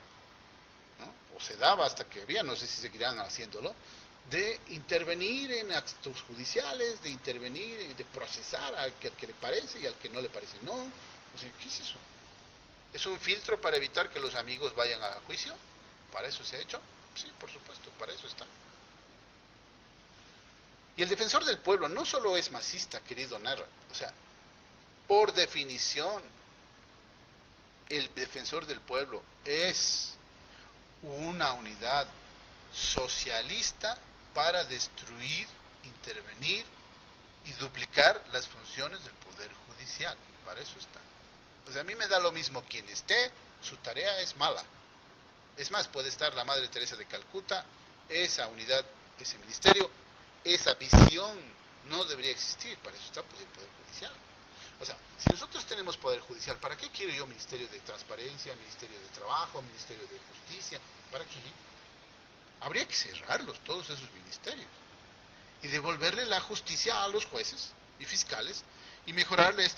¿no? O se daba hasta que había, no sé si seguirán haciéndolo, de intervenir en actos judiciales, de intervenir, de procesar al que le parece y al que no le parece. No, o sea, ¿qué es eso? ¿Es un filtro para evitar que los amigos vayan a juicio? ¿Para eso se ha hecho? Sí, por supuesto, para eso está. Y el defensor del pueblo no solo es masista, querido Narra, o sea, por definición, el defensor del pueblo es una unidad socialista para destruir, intervenir y duplicar las funciones del Poder Judicial. Para eso está. O sea, a mí me da lo mismo quien esté, su tarea es mala. Es más, puede estar la Madre Teresa de Calcuta, esa unidad, ese ministerio, esa visión no debería existir. Para eso está pues, el Poder Judicial. O sea, si nosotros tenemos Poder Judicial, ¿para qué quiero yo Ministerio de Transparencia, Ministerio de Trabajo, Ministerio de Justicia? ¿Para qué? Habría que cerrarlos, todos esos ministerios, y devolverle la justicia a los jueces y fiscales y mejorarle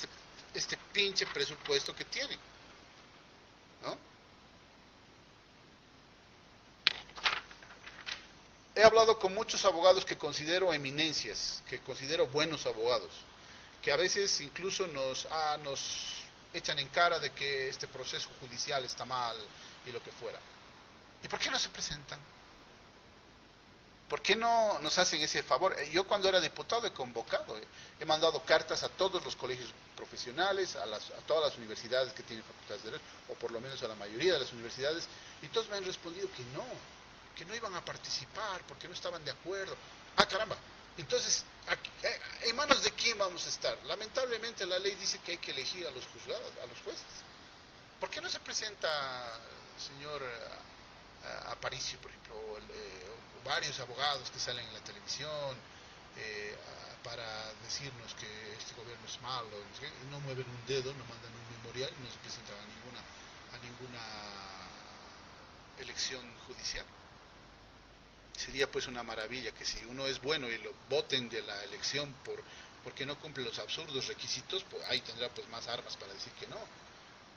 este pinche presupuesto que tienen, ¿no? He hablado con muchos abogados que considero eminencias, que considero buenos abogados, que a veces incluso nos echan en cara de que este proceso judicial está mal y lo que fuera. ¿Y por qué no se presentan? ¿Por qué no nos hacen ese favor? Yo cuando era diputado he convocado, he mandado cartas a todos los colegios profesionales, a todas las universidades que tienen facultades de derecho, o por lo menos a la mayoría de las universidades, y todos me han respondido que no iban a participar, porque no estaban de acuerdo. Ah, caramba. Entonces, ¿en manos de quién vamos a estar? Lamentablemente la ley dice que hay que elegir a los juzgados, a los jueces. ¿Por qué no se presenta, señor Aparicio, por ejemplo, varios abogados que salen en la televisión para decirnos que este gobierno es malo, no mueven un dedo, no mandan un memorial y no se presentan a ninguna elección judicial? Sería pues una maravilla que si uno es bueno y lo voten de la elección porque no cumple los absurdos requisitos, pues ahí tendrá pues más armas para decir que no.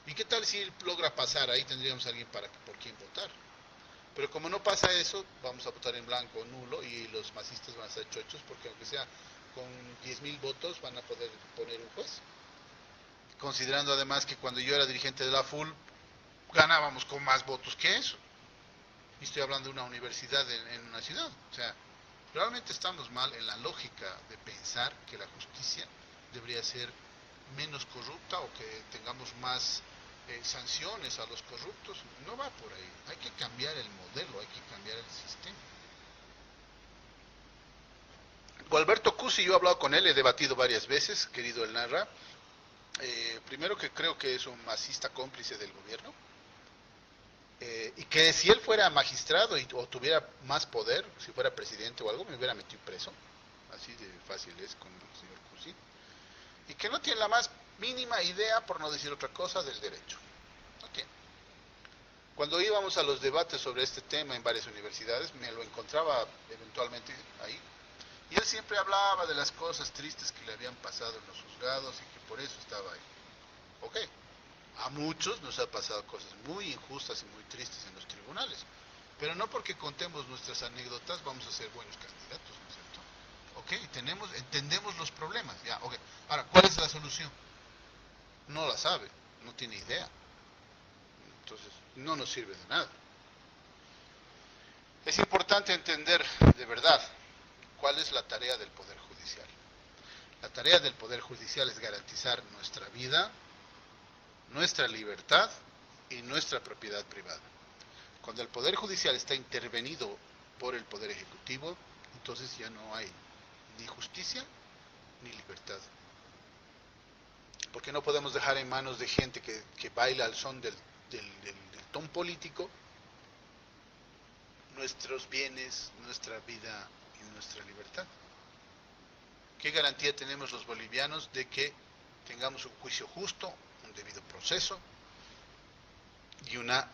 ¿Y qué tal si logra pasar? Ahí tendríamos a alguien por quien votar. Pero como no pasa eso, vamos a votar en blanco o nulo y los masistas van a ser chochos porque aunque sea con 10.000 votos van a poder poner un juez. Considerando además que cuando yo era dirigente de la FUL ganábamos con más votos que eso. Y estoy hablando de una universidad en una ciudad. O sea, realmente estamos mal en la lógica de pensar que la justicia debería ser menos corrupta o que tengamos más sanciones a los corruptos. No va por ahí. Hay que cambiar el modelo, hay que cambiar el sistema. Gualberto Cusi, yo he hablado con él, he debatido varias veces, querido El Narra. Primero que creo que es un masista cómplice del gobierno. Y que si él fuera magistrado o tuviera más poder, si fuera presidente o algo, me hubiera metido preso. Así de fácil es con el señor Cusi. Y que no tiene la más mínima idea, por no decir otra cosa, del derecho. No tiene. Cuando íbamos a los debates sobre este tema en varias universidades, me lo encontraba eventualmente ahí. Y él siempre hablaba de las cosas tristes que le habían pasado en los juzgados y que por eso estaba ahí. Ok, a muchos nos ha pasado cosas muy injustas y muy tristes en los tribunales, pero no porque contemos nuestras anécdotas vamos a ser buenos candidatos, ¿no es cierto? Ok, entendemos los problemas, ya, ok. Ahora, ¿cuál es la solución? No la sabe, no tiene idea. Entonces, no nos sirve de nada. Es importante entender de verdad cuál es la tarea del Poder Judicial. La tarea del Poder Judicial es garantizar nuestra vida, nuestra libertad y nuestra propiedad privada. Cuando el Poder Judicial está intervenido por el Poder Ejecutivo, entonces ya no hay ni justicia ni libertad. Porque no podemos dejar en manos de gente que baila al son del ton político nuestros bienes, nuestra vida y nuestra libertad. ¿Qué garantía tenemos los bolivianos de que tengamos un juicio justo, un debido proceso y una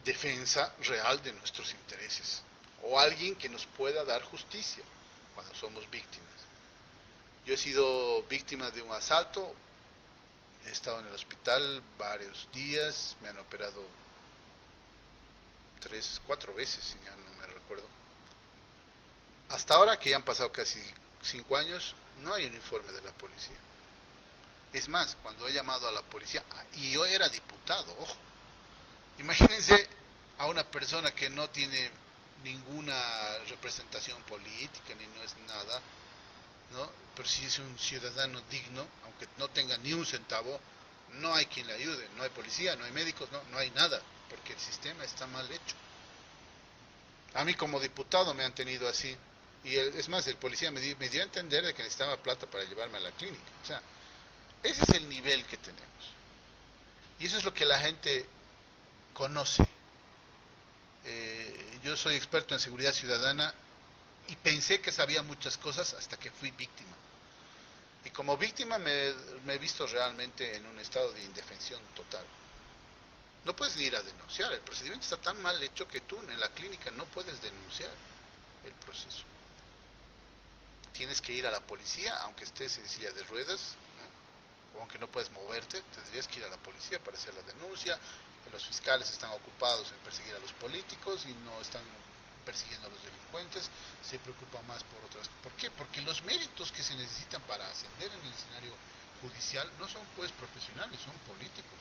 defensa real de nuestros intereses? O alguien que nos pueda dar justicia cuando somos víctimas. Yo he sido víctima de un asalto, he estado en el hospital varios días, me han operado 3, 4 veces, si ya no me recuerdo. Hasta ahora, que ya han pasado casi 5 años, no hay un informe de la policía. Es más, cuando he llamado a la policía, y yo era diputado, ojo, imagínense a una persona que no tiene ninguna representación política, ni no es nada, ¿no? Pero si es un ciudadano digno, aunque no tenga ni un centavo, no hay quien le ayude, no hay policía, no hay médicos, no hay nada, porque el sistema está mal hecho. A mí como diputado me han tenido así, y es más, el policía me dio a entender de que necesitaba plata para llevarme a la clínica. O sea, ese es el nivel que tenemos. Y eso es lo que la gente conoce. Yo soy experto en seguridad ciudadana y pensé que sabía muchas cosas hasta que fui víctima. Y como víctima me he visto realmente en un estado de indefensión total. No puedes ni ir a denunciar, el procedimiento está tan mal hecho que tú en la clínica no puedes denunciar el proceso. Tienes que ir a la policía, aunque estés en silla de ruedas, ¿no? O aunque no puedes moverte, tendrías que ir a la policía para hacer la denuncia. Los fiscales están ocupados en perseguir a los políticos y no están persiguiendo a los delincuentes, se preocupa más por otras. ¿Por qué? Porque los méritos que se necesitan para ascender en el escenario judicial no son pues profesionales, son políticos.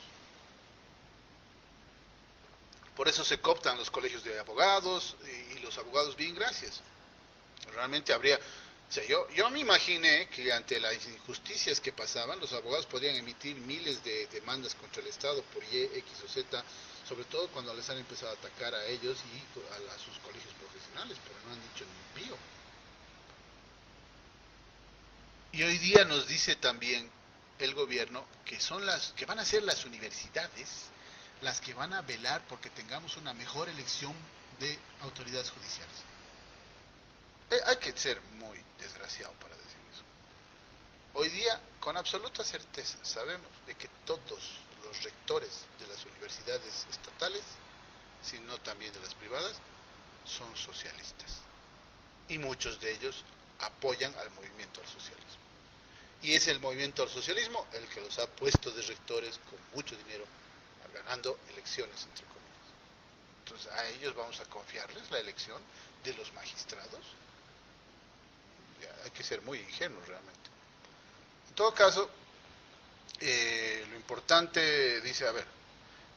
Por eso se cooptan los colegios de abogados y los abogados bien gracias. Realmente habría, o sea, yo me imaginé que ante las injusticias que pasaban, los abogados podrían emitir miles de demandas contra el Estado por Y, X o Z, sobre todo cuando les han empezado a atacar a ellos y a sus colegios profesionales, pero no han dicho ni un pío. Y hoy día nos dice también el gobierno que que van a ser las universidades las que van a velar porque tengamos una mejor elección de autoridades judiciales. Hay que ser muy desgraciado para decir eso. Hoy día, con absoluta certeza, sabemos de que todos los rectores de las universidades estatales, sino también de las privadas, son socialistas. y muchos de ellos apoyan al movimiento al socialismo. Y es el movimiento al socialismo el que los ha puesto de rectores con mucho dinero, ganando elecciones, entre comillas. Entonces, a ellos vamos a confiarles la elección de los magistrados. Ya, hay que ser muy ingenuos realmente. En todo caso, lo importante, dice, a ver,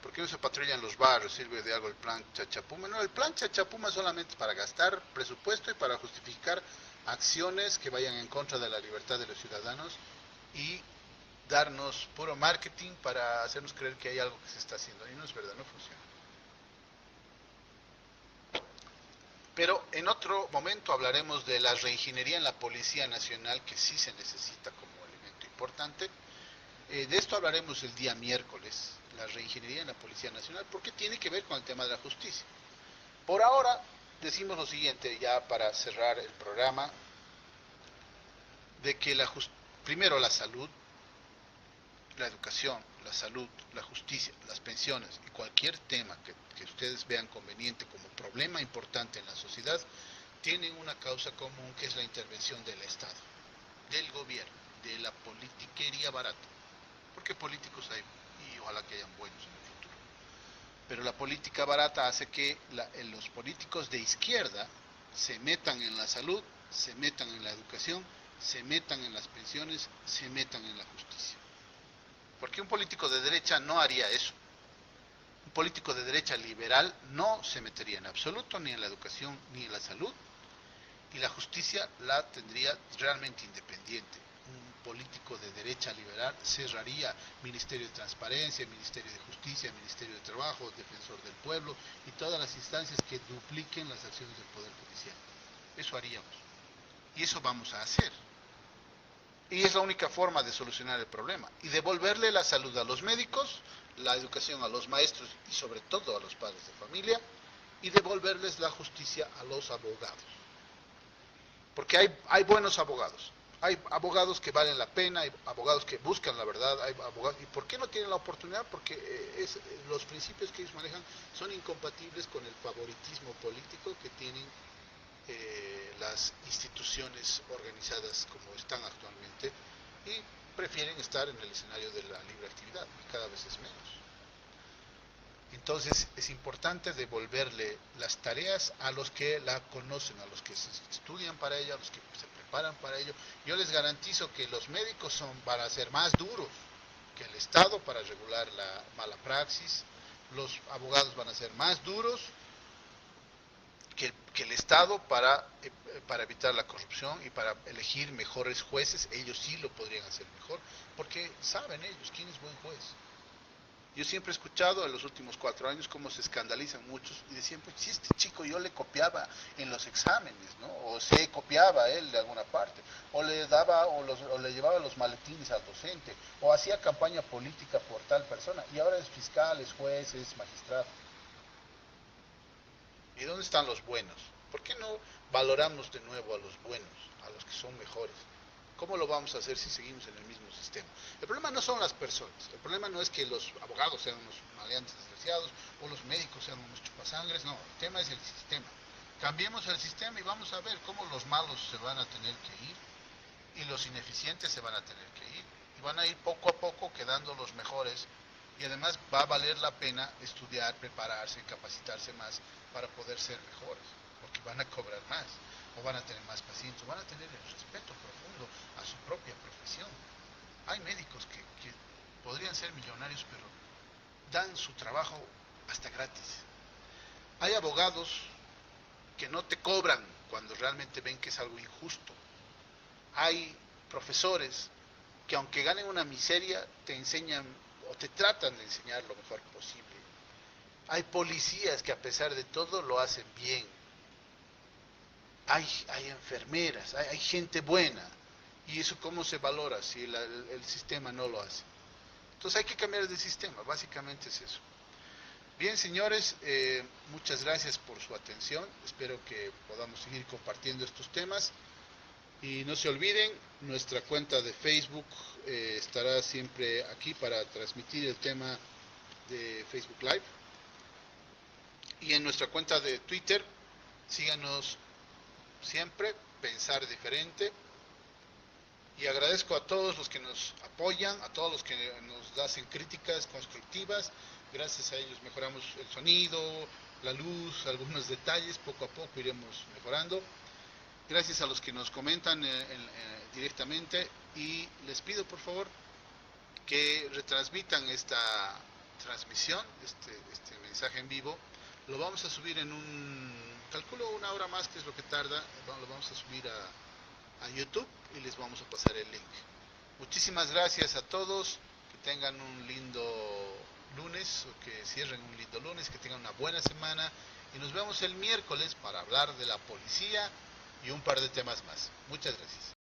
¿por qué no se patrullan los barrios? ¿Sirve de algo el plan Chachapuma? No, el plan Chachapuma solamente es para gastar presupuesto y para justificar acciones que vayan en contra de la libertad de los ciudadanos y darnos puro marketing para hacernos creer que hay algo que se está haciendo. Y no es verdad, no funciona. Pero en otro momento hablaremos de la reingeniería en la Policía Nacional, que sí se necesita como elemento importante. De esto hablaremos el día miércoles, la reingeniería en la Policía Nacional, porque tiene que ver con el tema de la justicia. Por ahora, decimos lo siguiente, ya para cerrar el programa, de que primero la salud, la educación, la salud, la justicia, las pensiones y cualquier tema que ustedes vean conveniente como problema importante en la sociedad, tienen una causa común, que es la intervención del Estado, del gobierno, de la politiquería barata. Porque políticos hay, y ojalá que hayan buenos en el futuro. Pero la política barata hace que los políticos de izquierda se metan en la salud, se metan en la educación, se metan en las pensiones, se metan en la justicia. Porque un político de derecha no haría eso. Un político de derecha liberal no se metería en absoluto ni en la educación ni en la salud, y la justicia la tendría realmente independiente. Un político de derecha liberal cerraría Ministerio de Transparencia, Ministerio de Justicia, Ministerio de Trabajo, Defensor del Pueblo y todas las instancias que dupliquen las acciones del Poder Judicial. Eso haríamos. Y eso vamos a hacer. Y es la única forma de solucionar el problema. Y devolverle la salud a los médicos, la educación a los maestros y sobre todo a los padres de familia, y devolverles la justicia a los abogados. Porque hay buenos abogados. Hay abogados que valen la pena, hay abogados que buscan la verdad, hay abogados, ¿y por qué no tienen la oportunidad? Porque los principios que ellos manejan son incompatibles con el favoritismo político que tienen las instituciones organizadas como están actualmente, y prefieren estar en el escenario de la libre actividad, y cada vez es menos. Entonces es importante devolverle las tareas a los que la conocen, a los que se estudian para ello, a los que se preparan para ello. Yo les garantizo que los médicos van a ser más duros que el Estado para regular la mala praxis, los abogados van a ser más duros que el Estado para evitar la corrupción y para elegir mejores jueces. Ellos sí lo podrían hacer mejor, porque saben ellos quién es buen juez. Yo siempre he escuchado en los últimos 4 años cómo se escandalizan muchos y decían, pues si este chico yo le copiaba en los exámenes, ¿no? O se copiaba él de alguna parte, o le daba o le llevaba los maletines al docente, o hacía campaña política por tal persona, y ahora es fiscal, es juez, es magistrado. ¿Y dónde están los buenos? ¿Por qué no valoramos de nuevo a los buenos, a los que son mejores? ¿Cómo lo vamos a hacer si seguimos en el mismo sistema? El problema no son las personas, el problema no es que los abogados sean unos maleantes desgraciados o los médicos sean unos chupasangres, no, el tema es el sistema. Cambiemos el sistema y vamos a ver cómo los malos se van a tener que ir y los ineficientes se van a tener que ir. Y van a ir poco a poco quedando los mejores, y además va a valer la pena estudiar, prepararse, capacitarse más para poder ser mejores, porque van a cobrar más, o van a tener más pacientes, o van a tener el respeto profundo a su propia profesión. Hay médicos que podrían ser millonarios, pero dan su trabajo hasta gratis. Hay abogados que no te cobran cuando realmente ven que es algo injusto. Hay profesores que aunque ganen una miseria, te enseñan o te tratan de enseñar lo mejor posible. Hay policías que a pesar de todo lo hacen bien. Hay enfermeras, hay gente buena. ¿Y eso cómo se valora si el sistema no lo hace? Entonces hay que cambiar de sistema, básicamente es eso. Bien, señores, muchas gracias por su atención. Espero que podamos seguir compartiendo estos temas. Y no se olviden, nuestra cuenta de Facebook estará siempre aquí para transmitir el tema de Facebook Live. Y en nuestra cuenta de Twitter, síganos siempre pensar diferente. Y agradezco a todos los que nos apoyan, a todos los que nos hacen críticas constructivas. Gracias a ellos mejoramos el sonido, la luz, algunos detalles, poco a poco iremos mejorando. Gracias a los que nos comentan directamente, y les pido por favor que retransmitan esta transmisión, este mensaje en vivo. Lo vamos a subir calculo 1 hora más, que es lo que tarda. Lo vamos a subir a YouTube y les vamos a pasar el link. Muchísimas gracias a todos, que tengan un lindo lunes, o que cierren un lindo lunes, que tengan una buena semana, y nos vemos el miércoles para hablar de la policía y un par de temas más. Muchas gracias.